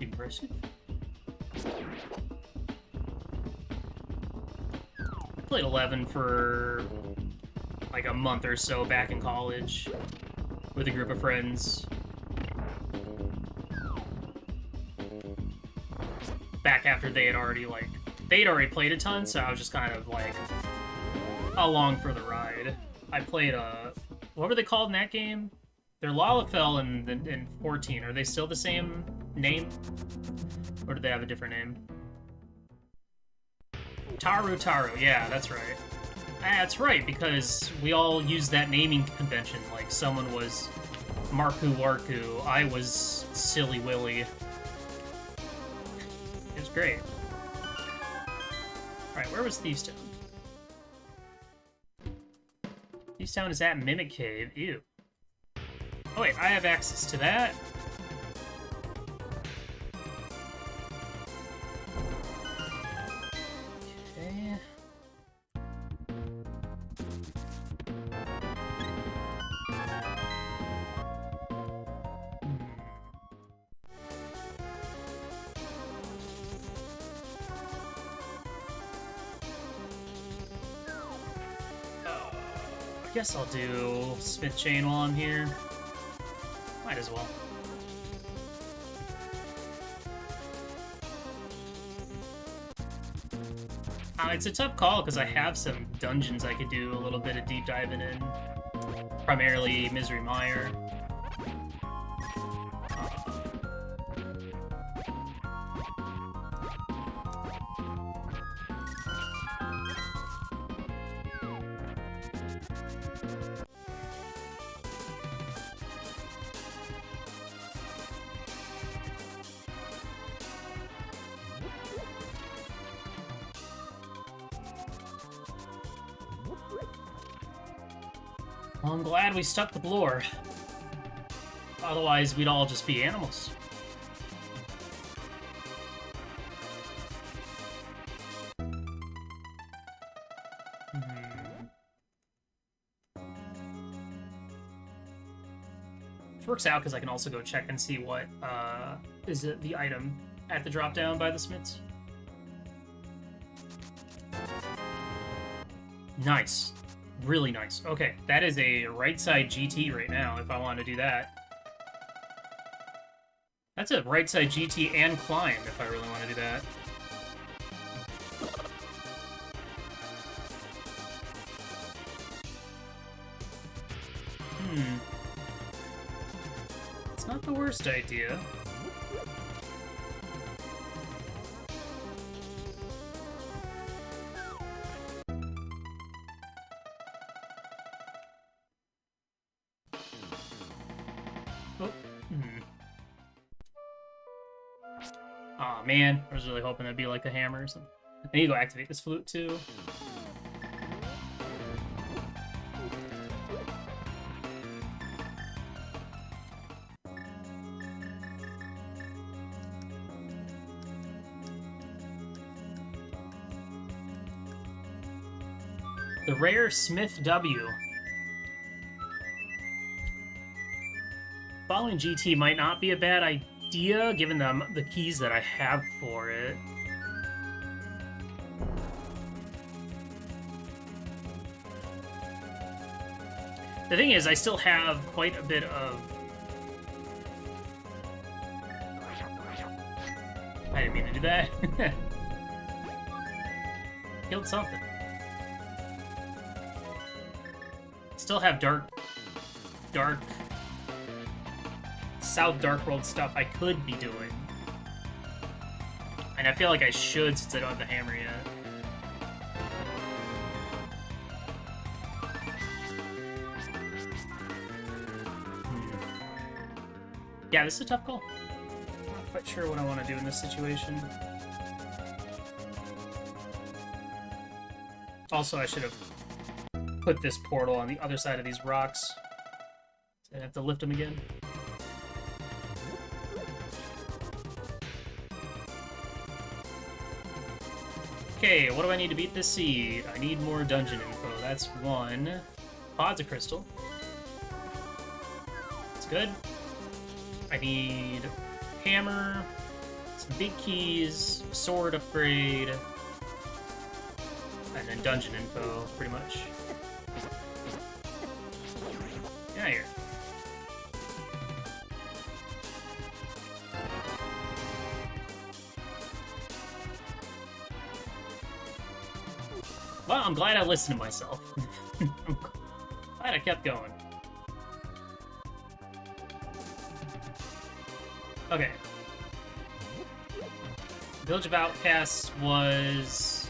Impressive. I played 11 for like a month or so back in college with a group of friends. Back after they had already played a ton, so I was just kind of like along for the ride. I played what were they called in that game? They're Lalafell in 14. Are they still the same name? Or do they have a different name? Taru, yeah, that's right. That's right, because we all used that naming convention. Like, someone was Marku Warku, I was Silly Willy. It was great. Alright, where was Thieves Town? Thieves Town is at Mimic Cave. Ew. Oh wait, I have access to that. Okay. I guess I'll do Smith Chain while I'm here. Might as well. It's a tough call because I have some dungeons I could do a little bit of deep diving in. Primarily Misery Mire. Well, I'm glad we stuck with lore. Otherwise, we'd all just be animals. Which works out because I can also go check and see what is the item at the drop down by the smiths. Nice. Really nice. Okay, that is a right side GT right now, if I want to do that. That's a right side GT and climb, if I really want to do that. It's not the worst idea. Aw, man. I was really hoping it'd be like a hammer or something. I need to go activate this flute, too. The rare Smith W. Following GT might not be a bad idea, given the keys that I have for it. The thing is, I still have quite a bit of... I didn't mean to do that. Killed something. Still have South Dark World stuff I could be doing. And I feel like I should since I don't have the hammer yet. Yeah, this is a tough call. I'm not quite sure what I want to do in this situation. Also, I should have put this portal on the other side of these rocks. So I have to lift them again. Okay, what do I need to beat this seed? I need more dungeon info. That's one. Pods of crystal. That's good. I need hammer, some big keys, sword upgrade, and then dungeon info, pretty much. Get out of here. Well, I'm glad I listened to myself. I'm glad I kept going. Okay. Village of Outcasts was...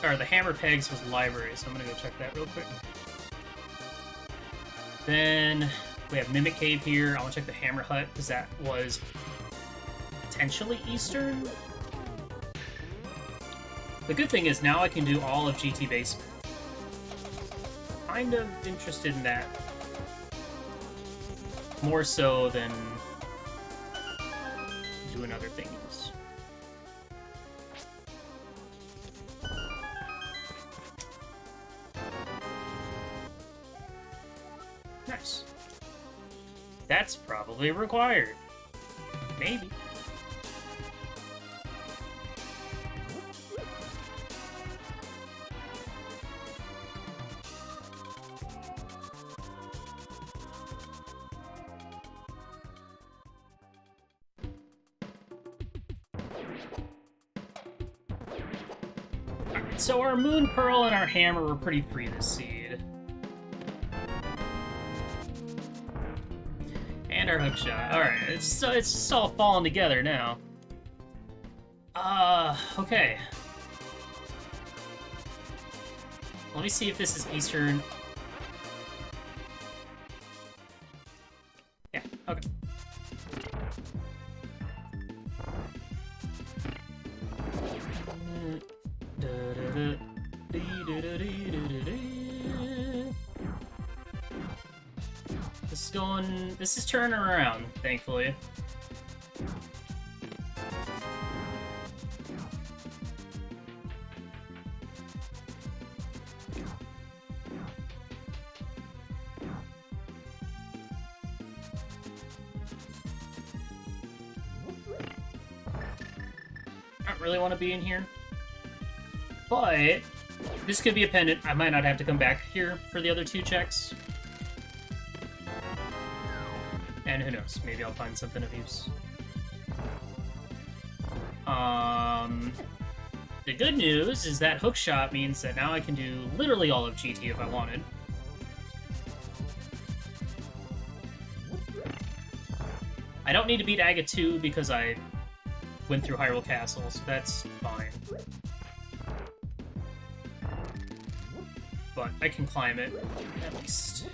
Or the Hammer Pegs was library, so I'm gonna go check that real quick. Then we have Mimic Cave here. I want to check the Hammer Hut, because that was potentially Eastern. The good thing is now I can do all of GT Basement. Kind of interested in that. More so than doing other things. Nice. That's probably required. Maybe. So our Moon Pearl and our Hammer were pretty free this seed. And our Hookshot. Alright, it's just all falling together now. Okay. Let me see if this is Eastern. Yeah, okay. This is turning around, thankfully. I don't really want to be in here. But this could be a pendant. I might not have to come back here for the other two checks. And who knows, maybe I'll find something of use. The good news is that Hookshot means that now I can do literally all of GT if I wanted. I don't need to beat Aga 2 because I went through Hyrule Castle, so that's fine. But I can climb it, at least.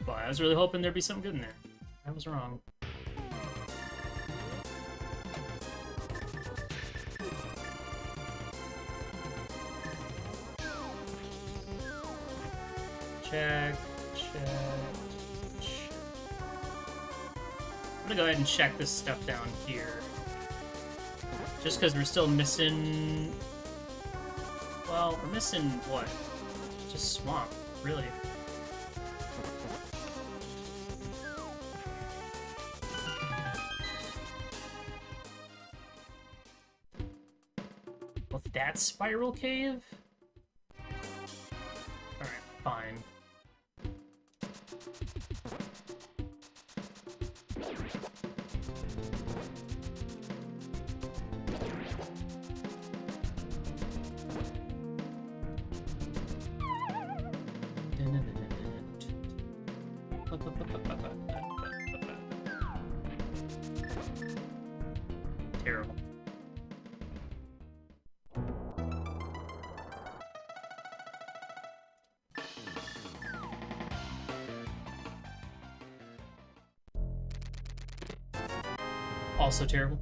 But I was really hoping there'd be something good in there. I was wrong. Check, check. I'm gonna go ahead and check this stuff down here. Just because we're still missing... Well, we're missing what? Just swamp, really. With that spiral cave? Alright, fine. Terrible. Also terrible.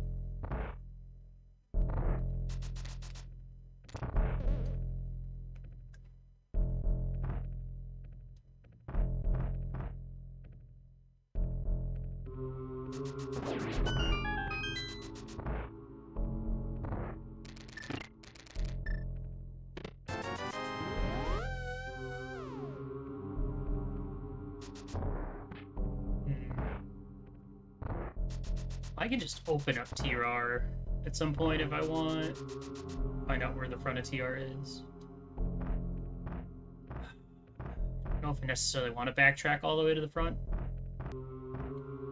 I can just open up TR at some point if I want. Find out where the front of TR is. I don't know if I necessarily want to backtrack all the way to the front.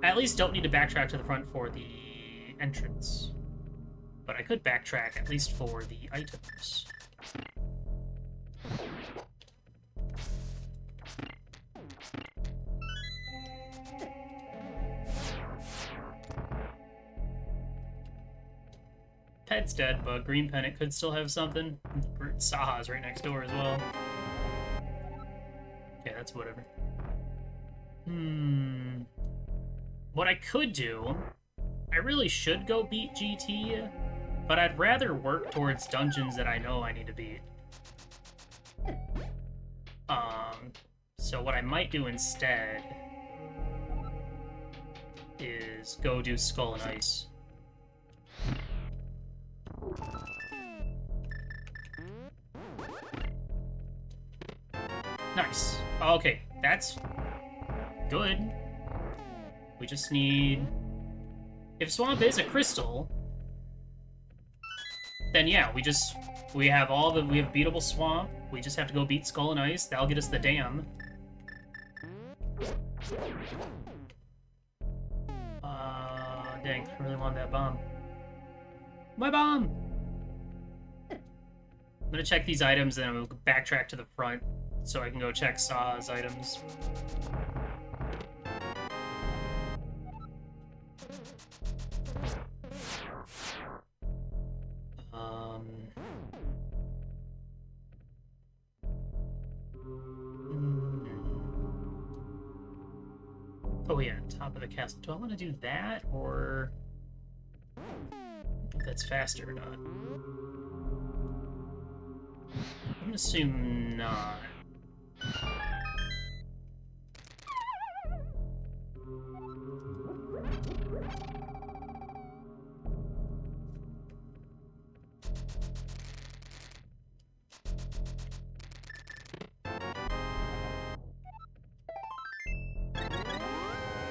I at least don't need to backtrack to the front for the entrance. But I could backtrack at least for the items. Ted's dead, but Green Pennant could still have something. Saha's right next door as well. Yeah, that's whatever. What I could do... I really should go beat GT, but I'd rather work towards dungeons that I know I need to beat. So what I might do instead is go do Skull and Ice. Nice. Okay, that's good. We just need... If Swamp is a crystal, then yeah, we have beatable Swamp. We just have to go beat Skull and Ice. That'll get us the dam. Dang, I really want that bomb. My bomb! I'm gonna check these items and I'm gonna backtrack to the front so I can go check Saw's items. Oh yeah, top of the castle. Do I want to do that, or if that's faster or not? I'm gonna assume not.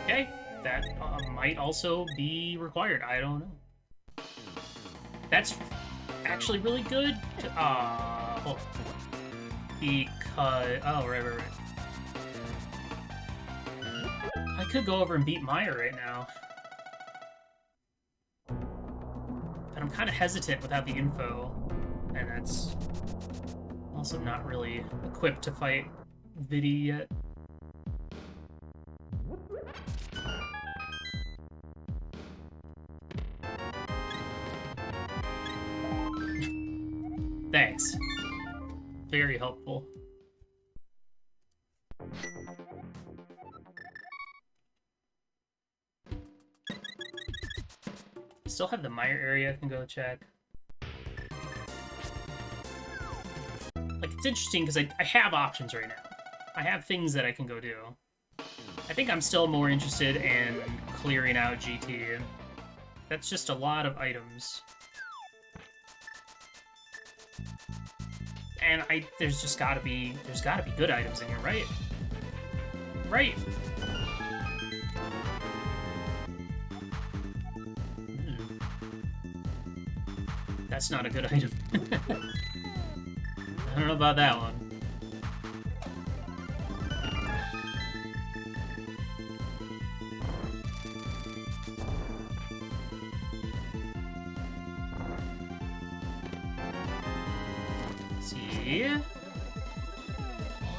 Okay, that might also be required. I don't know. That's actually really good. Hold on. Because... Oh, right. I could go over and beat Maya right now. But I'm kind of hesitant without the info. And that's also not really equipped to fight Vidi yet. Thanks. Very helpful. Still have the Meyer area I can go check. Like, it's interesting because I have options right now. I have things that I can go do. I think I'm still more interested in clearing out GT. That's just a lot of items. And there's gotta be good items in here, right? Right. That's not a good item. I don't know about that one.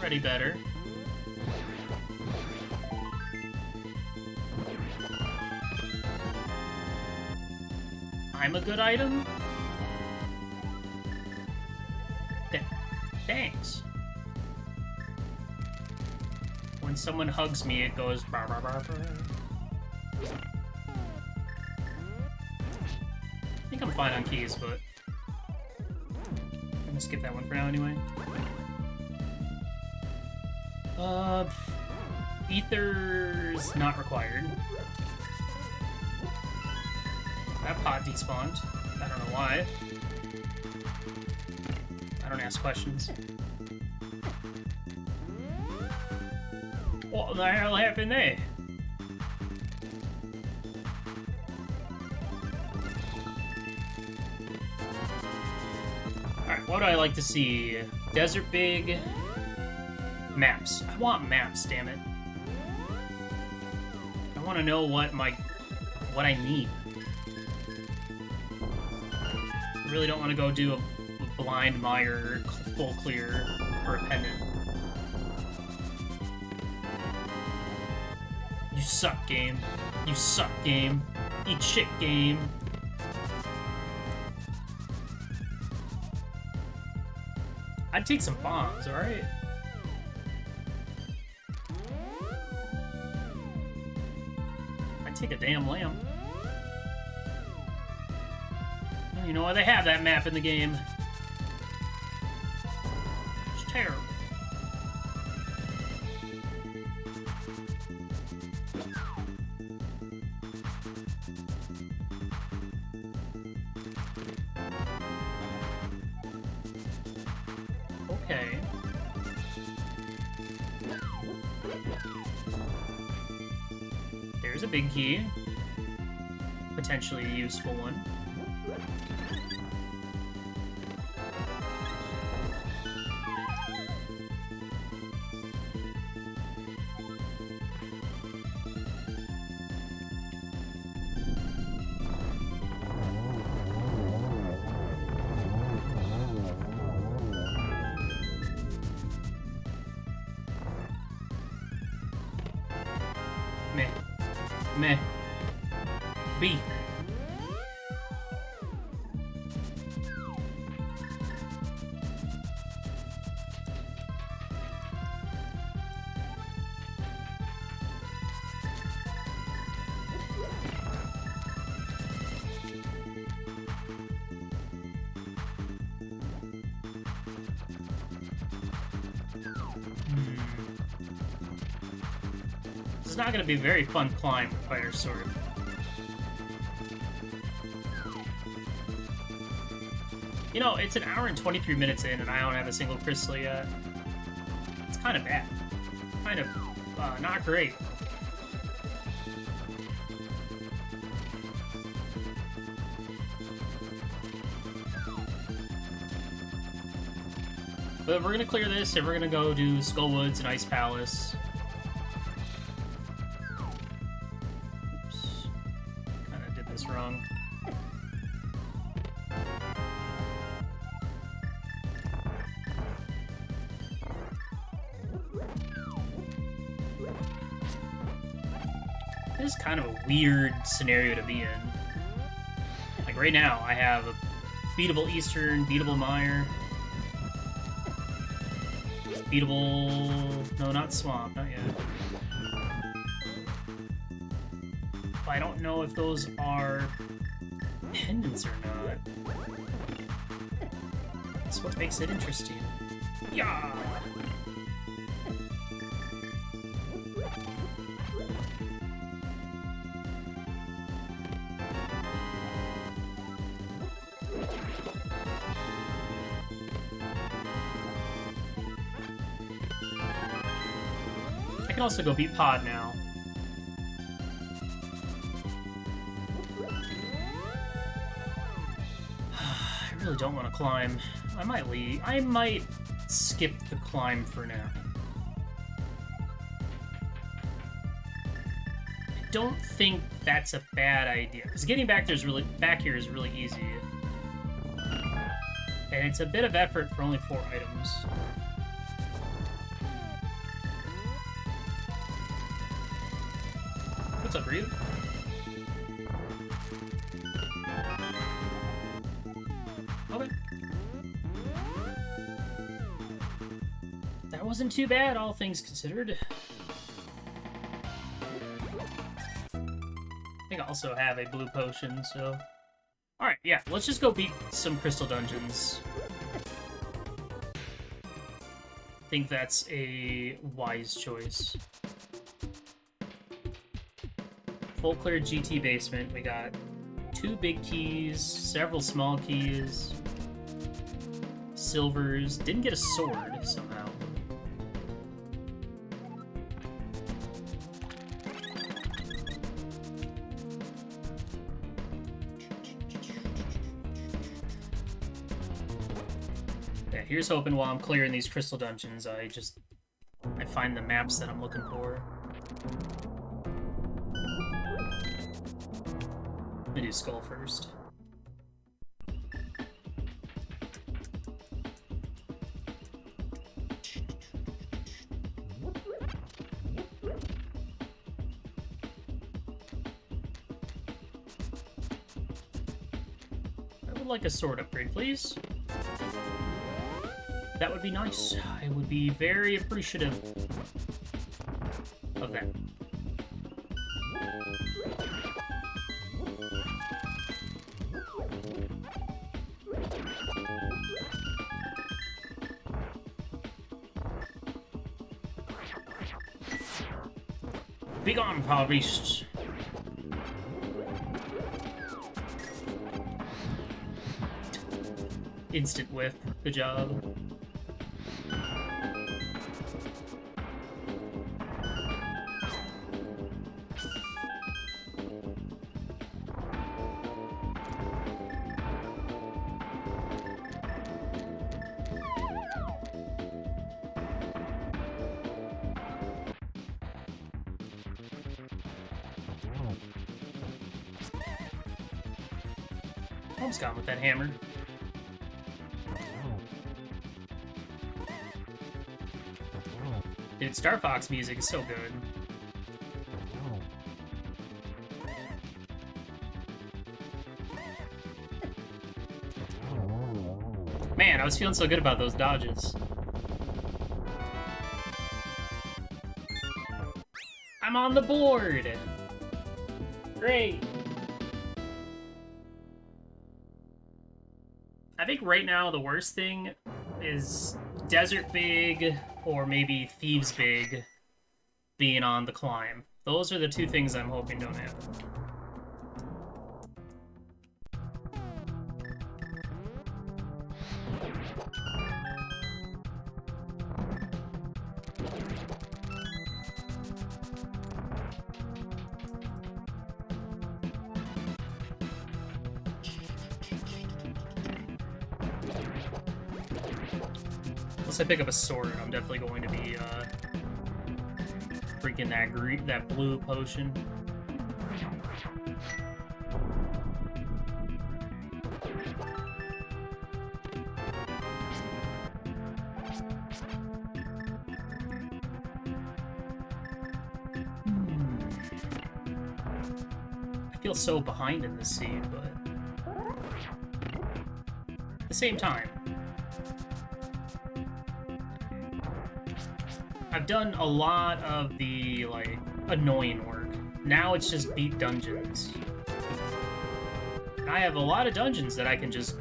Already better. I'm a good item? Thanks. When someone hugs me, it goes bar bar bar bar. fine on keys, but I'm gonna skip that one for now anyway. Ether's not required. That pot despawned. I don't know why. I don't ask questions. What the hell happened there? Alright, what do I like to see? Desert Big. Maps. I want maps, damn it. I want to know what I need. I really don't want to go do a blind mire full clear for a pendant. You suck, game. You suck, game. Eat shit, game. I'd take some bombs, alright? I'd take a damn lamp. You know why they have that map in the game. It's terrible. Okay. There's a big key. Potentially a useful one. Meh. B. This is not going to be a very fun climb with Fighter Sword. You know, it's an hour and 23 minutes in, and I don't have a single crystal yet. It's kind of bad. Kind of not great. But we're going to clear this, and we're going to go do Skullwoods and Ice Palace. Oops. Kind of did this wrong. This is kind of a weird scenario to be in. Like, right now, I have a beatable Eastern, beatable Mire. Beatable... No, not Swamp, not yet. But I don't know if those are pendants or not. That's what makes it interesting. Yeah! I can also go beat Pod now. I really don't want to climb. I might leave. I might skip the climb for now. I don't think that's a bad idea, because getting back here is really easy. And it's a bit of effort for only 4 items. What's up, Ryu? Okay. That wasn't too bad, all things considered. I think I also have a blue potion, so Alright, yeah, let's just go beat some crystal dungeons. I think that's a wise choice. Full clear GT basement. We got 2 big keys, several small keys, silvers. Didn't get a sword somehow. Yeah, here's hoping while I'm clearing these crystal dungeons, I find the maps that I'm looking for. Let me do Skull first. I would like a sword upgrade, please. That would be nice. I would be very appreciative of that. Begone, foul beasts! Instant whiff. Good job. Almost got him with that hammer. Dude, Star Fox music is so good. Man, I was feeling so good about those dodges. I'm on the board! Great! I think right now the worst thing is Desert Big or maybe Thieves Big being on the climb. Those are the 2 things I'm hoping don't happen. Once I pick up a sword, I'm definitely going to be drinking that blue potion. I feel so behind in this scene, but at the same time, I've done a lot of the, like, annoying work. Now it's just beat dungeons. I have a lot of dungeons that I can just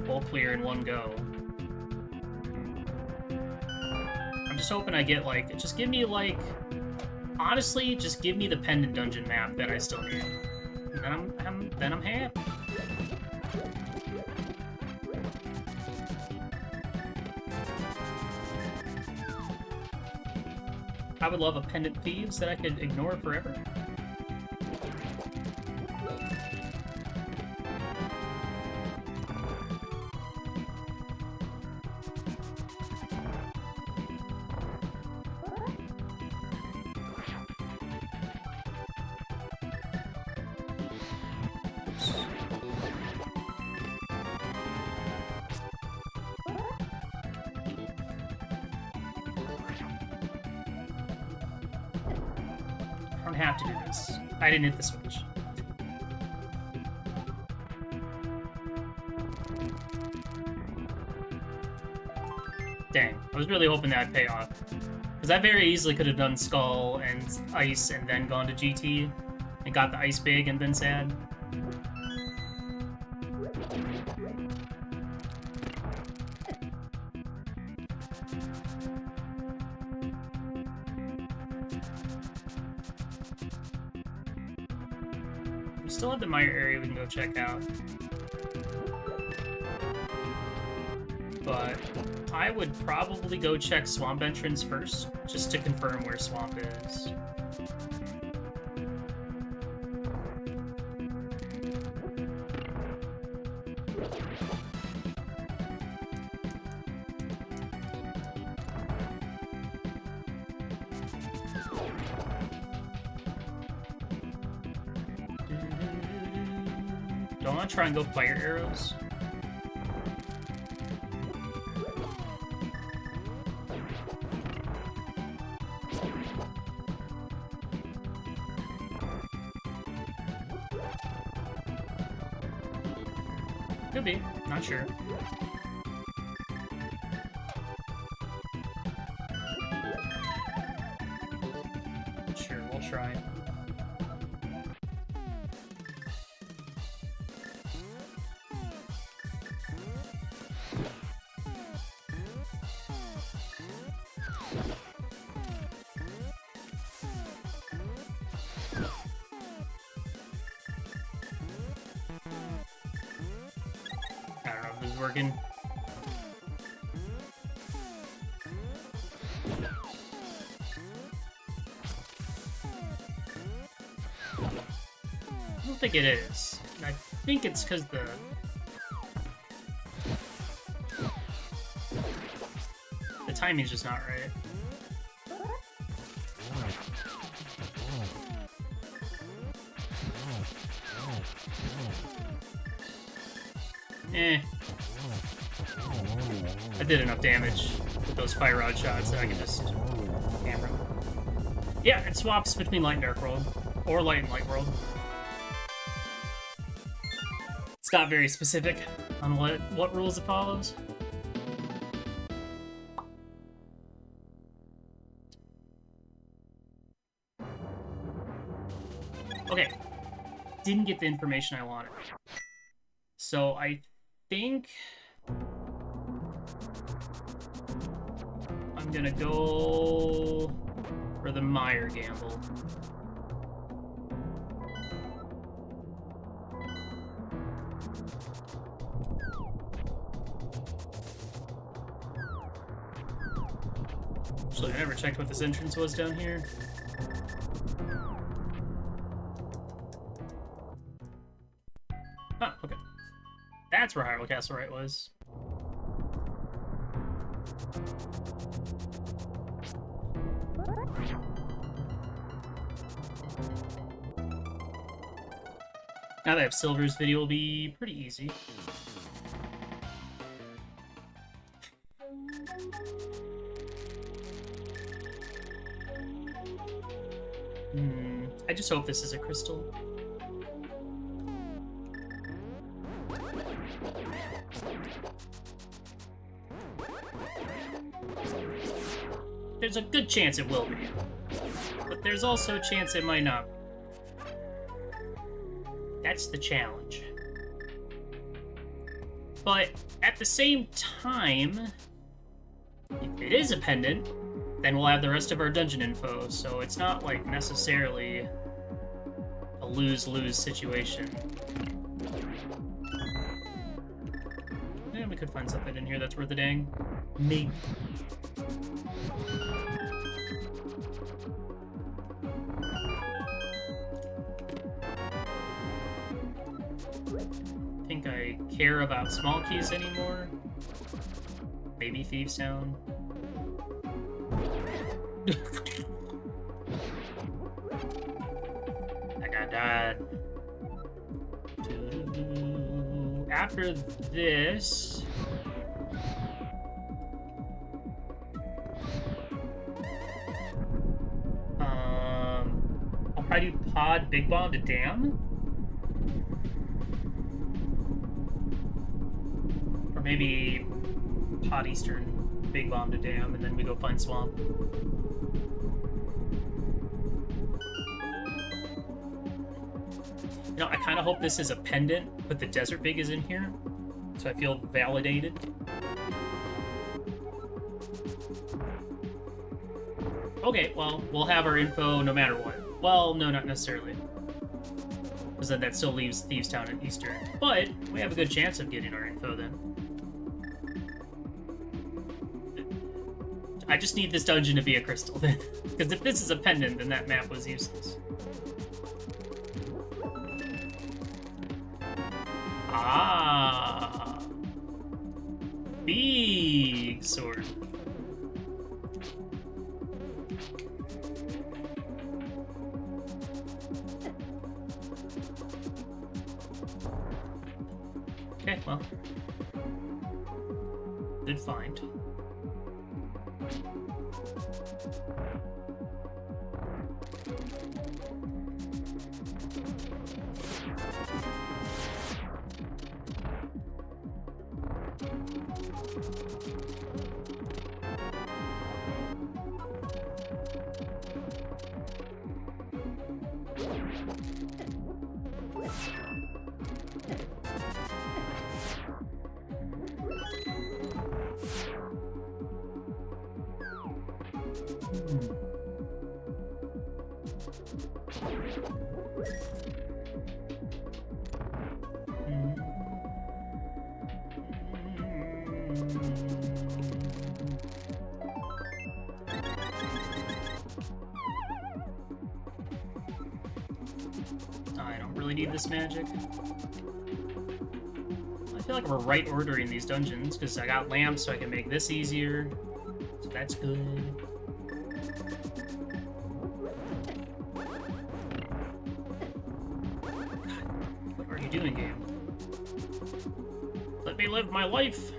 full clear in one go. I'm just hoping I get, like, just give me, like, honestly, just give me the pendant dungeon map that I still need. And then I'm happy. I would love a pendant thieves that I could ignore forever. I don't have to do this. I didn't hit the switch. Dang, I was really hoping that'd pay off. Because I very easily could have done Skull and Ice and then gone to GT and got the Ice Big and been sad. We still have the mire area we can go check out. But I would probably go check swamp entrance first, just to confirm where swamp is. Do I want to try and go fire arrows? Could be, not sure. Sure, we'll try. I don't know if this is working. I don't think it is. I think it's because the timing's just not right. Eh. I did enough damage with those fire rod shots that I can just hammer them. Yeah, it swaps between Light and Dark World. Or Light and Light World. It's not very specific on what rules it follows. Okay. Didn't get the information I wanted. So I think I'm gonna go for the mire gamble. Actually, I never checked what this entrance was down here. Oh, okay. That's where Hyrule Castle Right was. Now that I have Silver's video, will be pretty easy. I just hope this is a crystal. There's a good chance it will be, but there's also a chance it might not. That's the challenge. But at the same time, if it is a pendant, then we'll have the rest of our dungeon info, so it's not like necessarily a lose-lose situation. Yeah, we could find something in here that's worth a dang. Maybe. Think I care about SwapKeys anymore? Maybe Thieves Town. I got died. After this, I'll probably do Pod Big Bomb to Dam. Or maybe Pod Eastern Big Bomb to Dam, and then we go find Swamp. You know, I kind of hope this is a pendant, but the Desert Big is in here, so I feel validated. Okay, well, we'll have our info no matter what. Well, no, not necessarily. Because then that still leaves Thieves Town and Eastern. But we have a good chance of getting our info then. I just need this dungeon to be a crystal then. Because if this is a pendant, then that map was useless. Ah. Big sword. Okay, well. Good find. I don't really need this magic. I feel like we're right ordering these dungeons, because I got lamps so I can make this easier. So that's good. What are you doing, game? Let me live my life!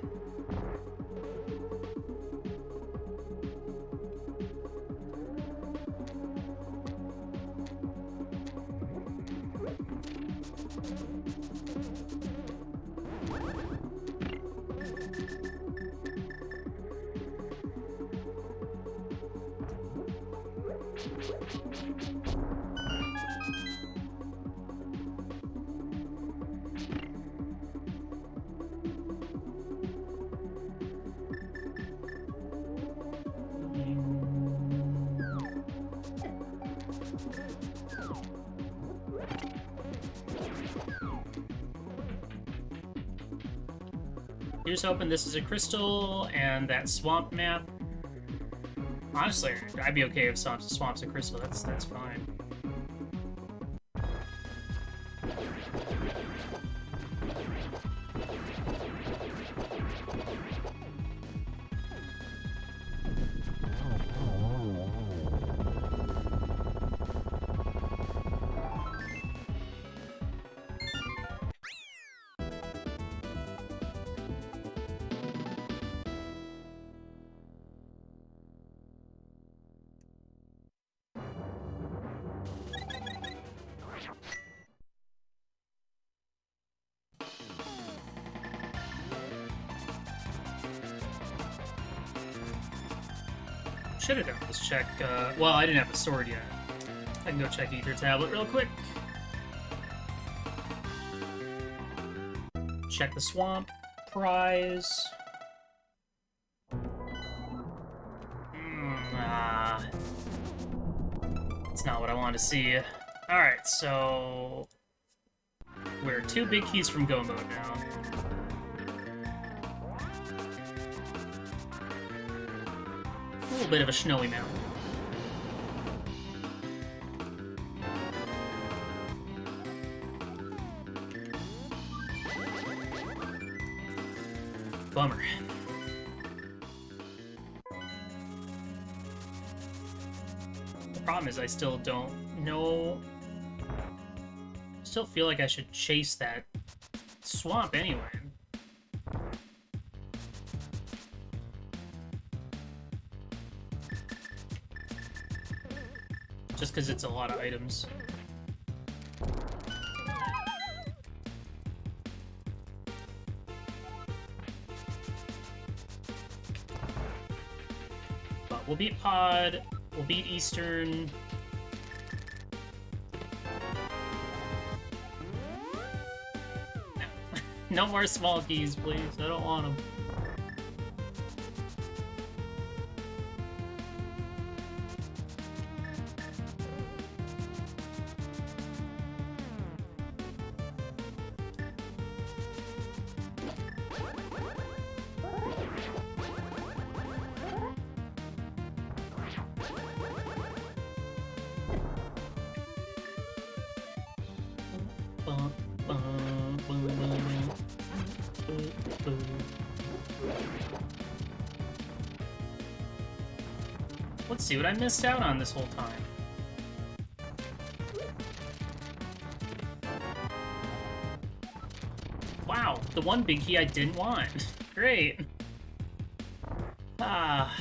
Here's hoping this is a crystal, and that swamp map. Honestly, I'd be okay if swamp's a crystal. That's fine. Should have done this check. Well, I didn't have a sword yet. I can go check Ether Tablet real quick. Check the swamp. Prize. That's not what I wanted to see. Alright, so... we're 2 big keys from Go mode now. A little bit of a snowy mountain. Bummer. The problem is I still don't know... I still feel like I should chase that swamp anyway. Just because it's a lot of items. But we'll beat Pod, we'll beat Eastern. No more SwapKeys, please. I don't want them. Let's see what I missed out on this whole time. Wow, the one big key I didn't want. Great. Ah.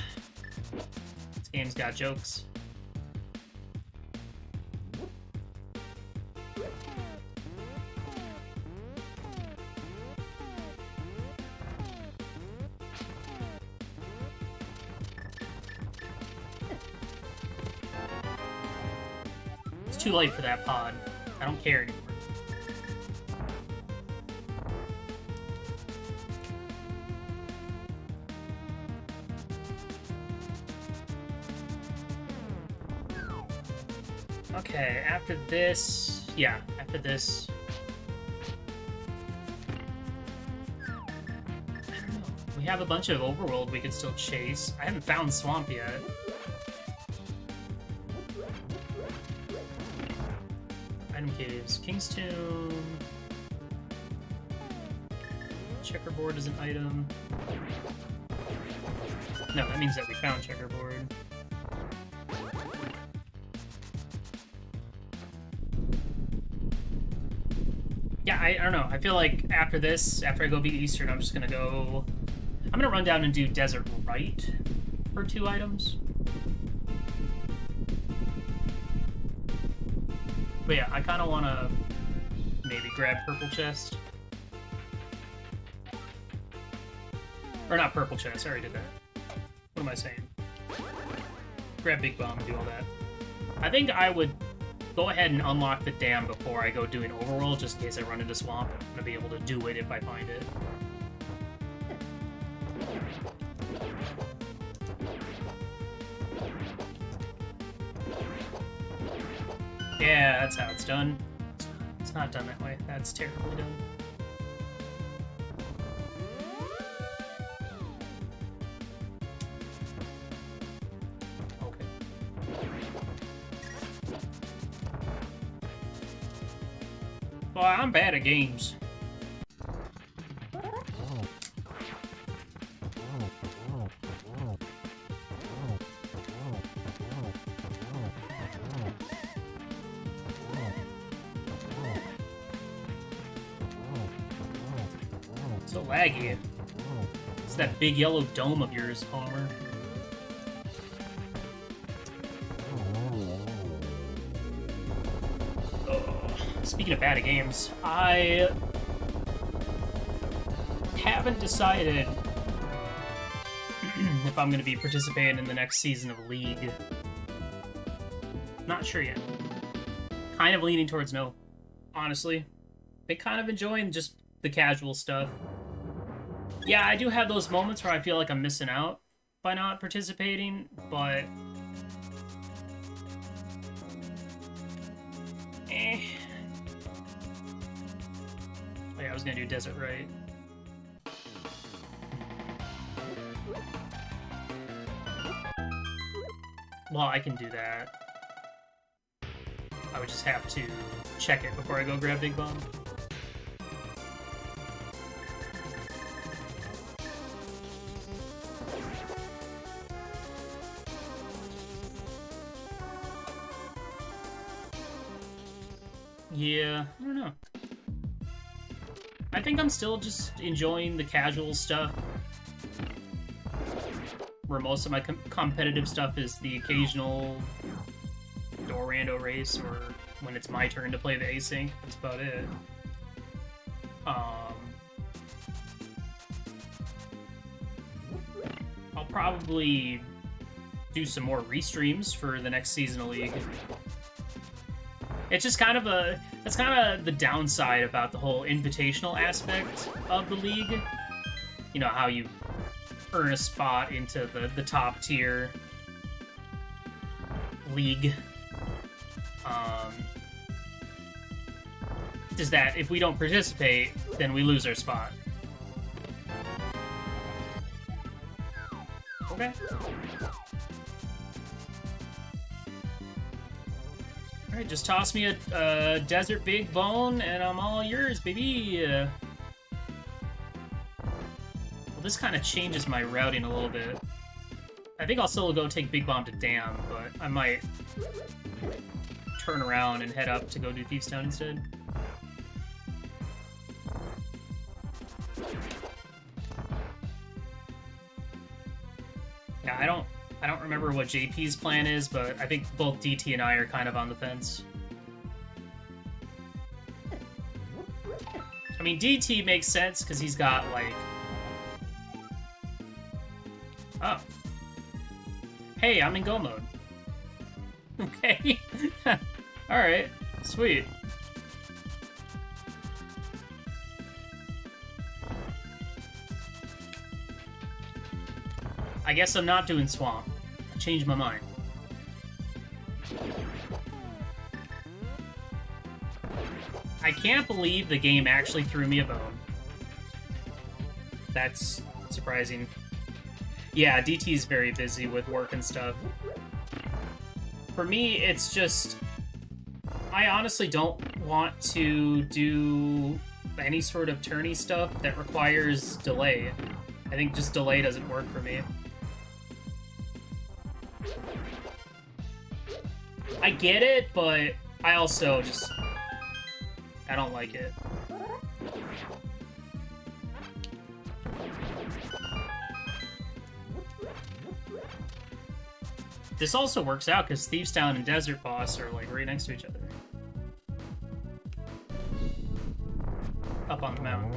This game's got jokes. It's too late for that pod. I don't care anymore. Okay, after this... Yeah, after this... I don't know. We have a bunch of overworld we could still chase. I haven't found Swamp yet. Item caves. King's Tomb... Checkerboard is an item. No, that means that we found Checkerboard. Yeah, I don't know. I feel like after this, after I go beat Eastern, I'm just gonna go... I'm gonna run down and do Desert Right for 2 items. But yeah, I kind of want to maybe grab Purple Chest. Or not Purple Chest, I already did that. What am I saying? Grab Big Bomb and do all that. I think I would go ahead and unlock the dam before I go doing Overworld, just in case I run into Swamp. I'm gonna be able to do it if I find it. Yeah, that's how it's done. It's not done that way. That's terribly done. Well, I'm bad at games. So laggy. It's that big yellow dome of yours, Palmer. Speaking of bad at games, I haven't decided if I'm going to be participating in the next season of League. Not sure yet. Kind of leaning towards no, honestly. Been kind of enjoying just the casual stuff. Yeah, I do have those moments where I feel like I'm missing out by not participating, but... Oh yeah, I was gonna do Desert Right. Well, I can do that. I would just have to check it before I go grab Big Bomb. Yeah, I don't know. I think I'm still just enjoying the casual stuff, where most of my competitive stuff is the occasional door rando race, or when it's my turn to play the async. That's about it. I'll probably do some more restreams for the next season of League. It's just kind of that's kind of the downside about the whole invitational aspect of the league. You know, how you earn a spot into the top tier league. Is that if we don't participate, then we lose our spot. Okay. Alright, just toss me a desert big bone, and I'm all yours, baby! Well, this kind of changes my routing a little bit. I think I'll still go take Big Bomb to Dam, but I might turn around and head up to go do Thieves Town instead. Yeah, I don't remember what JP's plan is, but I think both DT and I are kind of on the fence. I mean, DT makes sense because he's got, like... Oh. Hey, I'm in go mode. Okay. Alright. Sweet. I guess I'm not doing Swamp. I changed my mind. I can't believe the game actually threw me a bone. That's surprising. Yeah, DT's very busy with work and stuff. For me, it's just... I honestly don't want to do any sort of tourney stuff that requires delay. I think just delay doesn't work for me. I get it, but I also just... I don't like it. This also works out because Thieves Town and Desert Boss are like right next to each other. Up on the mountain.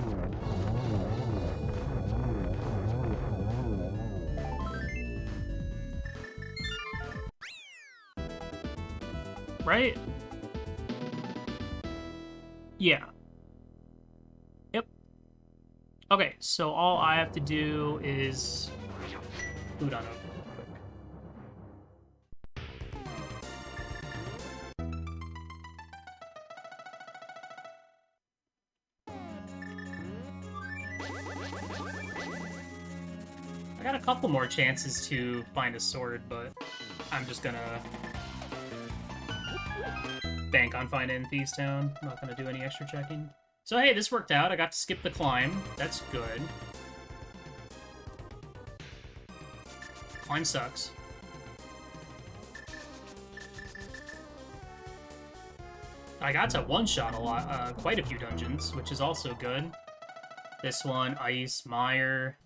Right? Yeah. Yep. Okay, so all I have to do is boot on over. I got a couple more chances to find a sword, but I'm just gonna bank on finding Thieves Town. I'm not gonna do any extra checking. So hey, this worked out. I got to skip the climb. That's good. Climb sucks. I got to one-shot a lot, quite a few dungeons, which is also good. This one, Ice, Mire.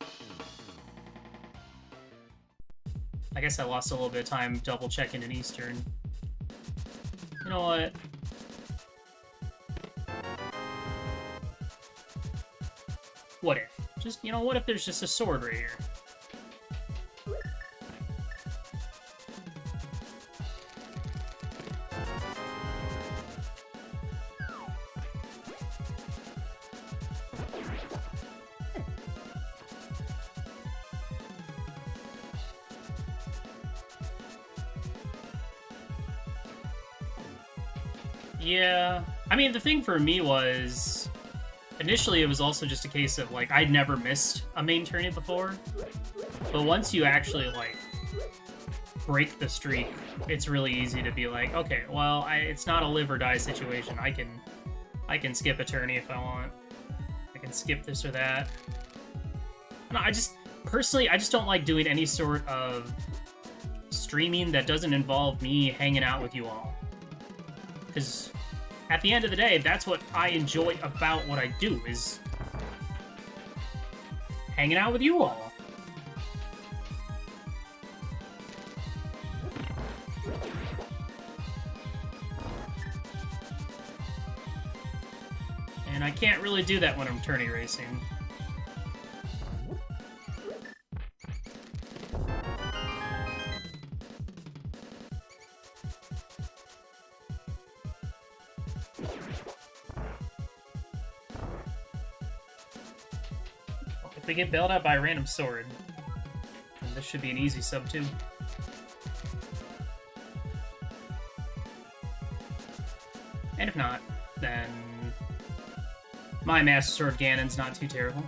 I guess I lost a little bit of time double-checking in Eastern. You know what? What if? Just, you know, what if there's just a sword right here? Yeah, I mean, the thing for me was, initially it was also just a case of, like, I'd never missed a main tourney before, but once you actually, like, break the streak, it's really easy to be like, okay, well, it's not a live or die situation. I can skip a tourney if I want. I can skip this or that. No, personally, I just don't like doing any sort of streaming that doesn't involve me hanging out with you all. Because at the end of the day, that's what I enjoy about what I do, is hanging out with you all. And I can't really do that when I'm tourney racing. If we get bailed out by a random sword, then this should be an easy sub too. And if not, then my Master Sword Ganon's not too terrible.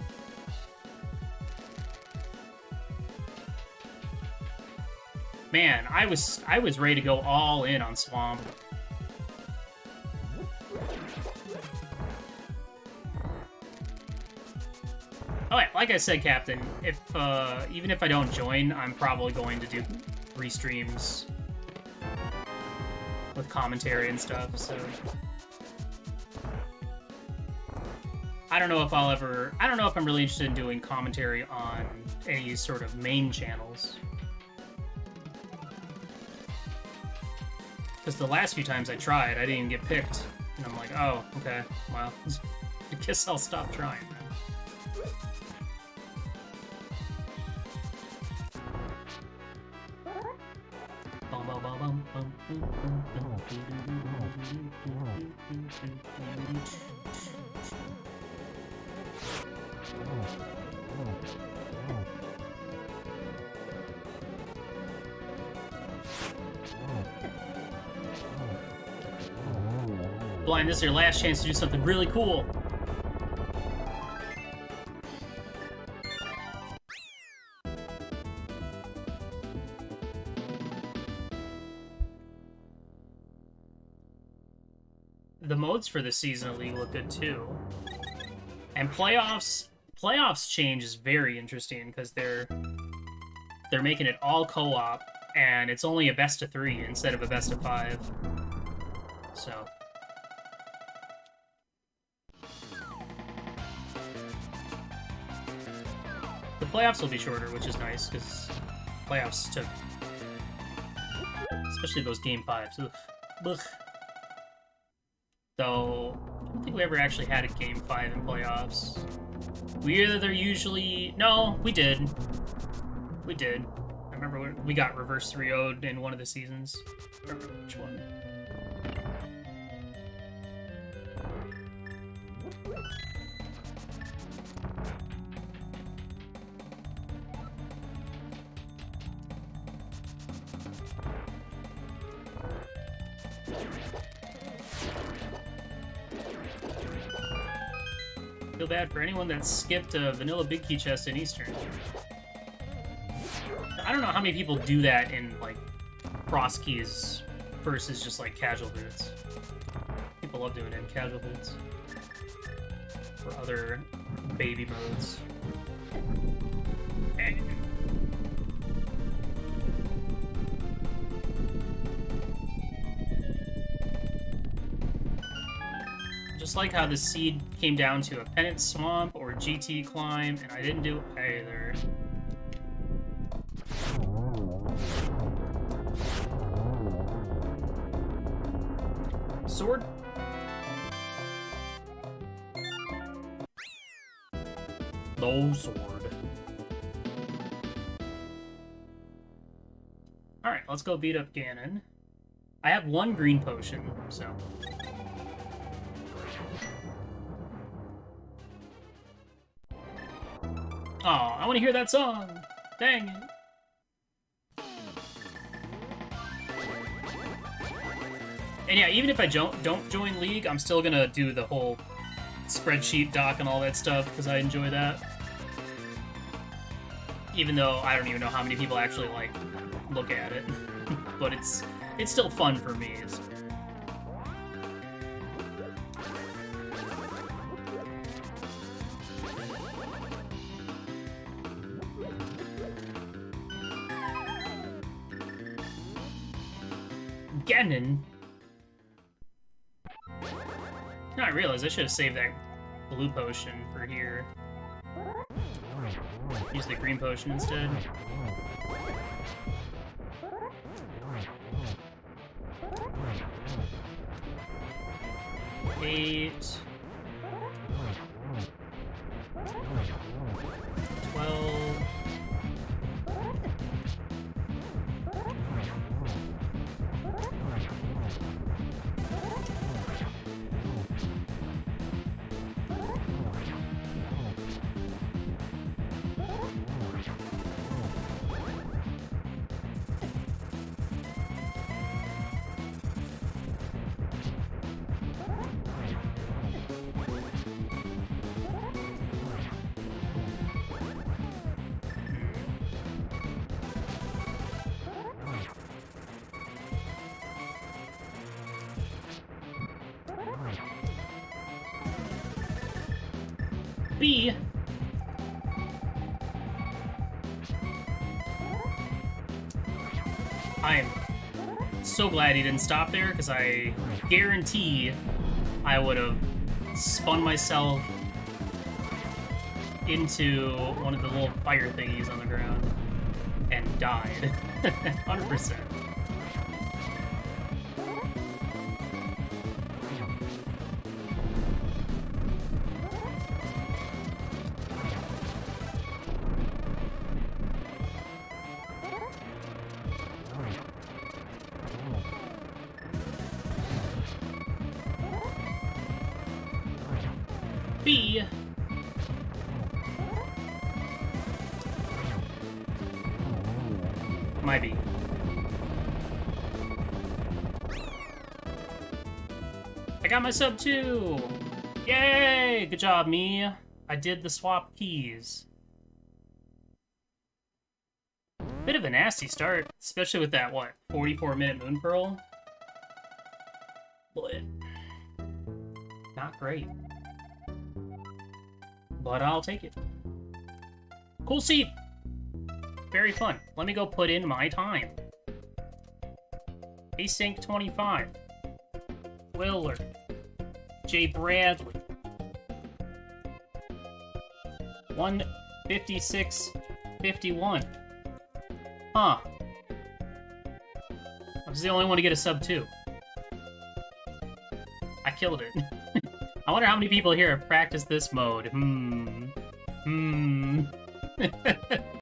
Man, I was ready to go all in on Swamp. like I said, Captain, if even if I don't join, I'm probably going to do restreams with commentary and stuff, so... I don't know if I'll ever... I don't know if I'm really interested in doing commentary on any sort of main channels. Because the last few times I tried, I didn't even get picked. And I'm like, oh, okay, well, I guess I'll stop trying then. Blind, this is your last chance to do something really cool. The modes for this season of League look good too. And playoffs change is very interesting because they're making it all co-op and it's only a best of 3 instead of a best of 5. So the playoffs will be shorter, which is nice because playoffs took, especially those game 5s. Ugh. Though, I don't think we ever actually had a Game 5 in playoffs. They're usually... No, we did. We did. I remember we got reverse 3-0'd in one of the seasons. I don't remember which one. Feel bad for anyone that skipped a vanilla big key chest in Eastern. I don't know how many people do that in, like, cross keys versus just, like, casual boots. People love doing it in casual boots. Or other baby modes. Just like how the seed came down to a Pennant Swamp or GT Climb, and I didn't do either. Sword? No sword. Alright, let's go beat up Ganon. I have 1 green potion, so... Oh, I want to hear that song! Dang it! And yeah, even if I don't join League, I'm still gonna do the whole spreadsheet doc and all that stuff, because I enjoy that. Even though I don't even know how many people actually, like, look at it. But it's still fun for me. Ganon. No, I realized I should have saved that blue potion for here. Use the green potion instead. Eight. 12. B. I am so glad he didn't stop there, because I guarantee I would have spun myself into one of the little fire thingies on the ground and died. 100%. B. My B. I got my sub 2! Yay! Good job, me. I did the swap keys. Bit of a nasty start, especially with that, what, 44-minute Moon Pearl? But not great. But I'll take it. Cool seed! Very fun. Let me go put in my time. Async 25. Willard. J. Bradley. 156.51. Huh. I was the only one to get a sub 2. I killed it. I wonder how many people here have practiced this mode.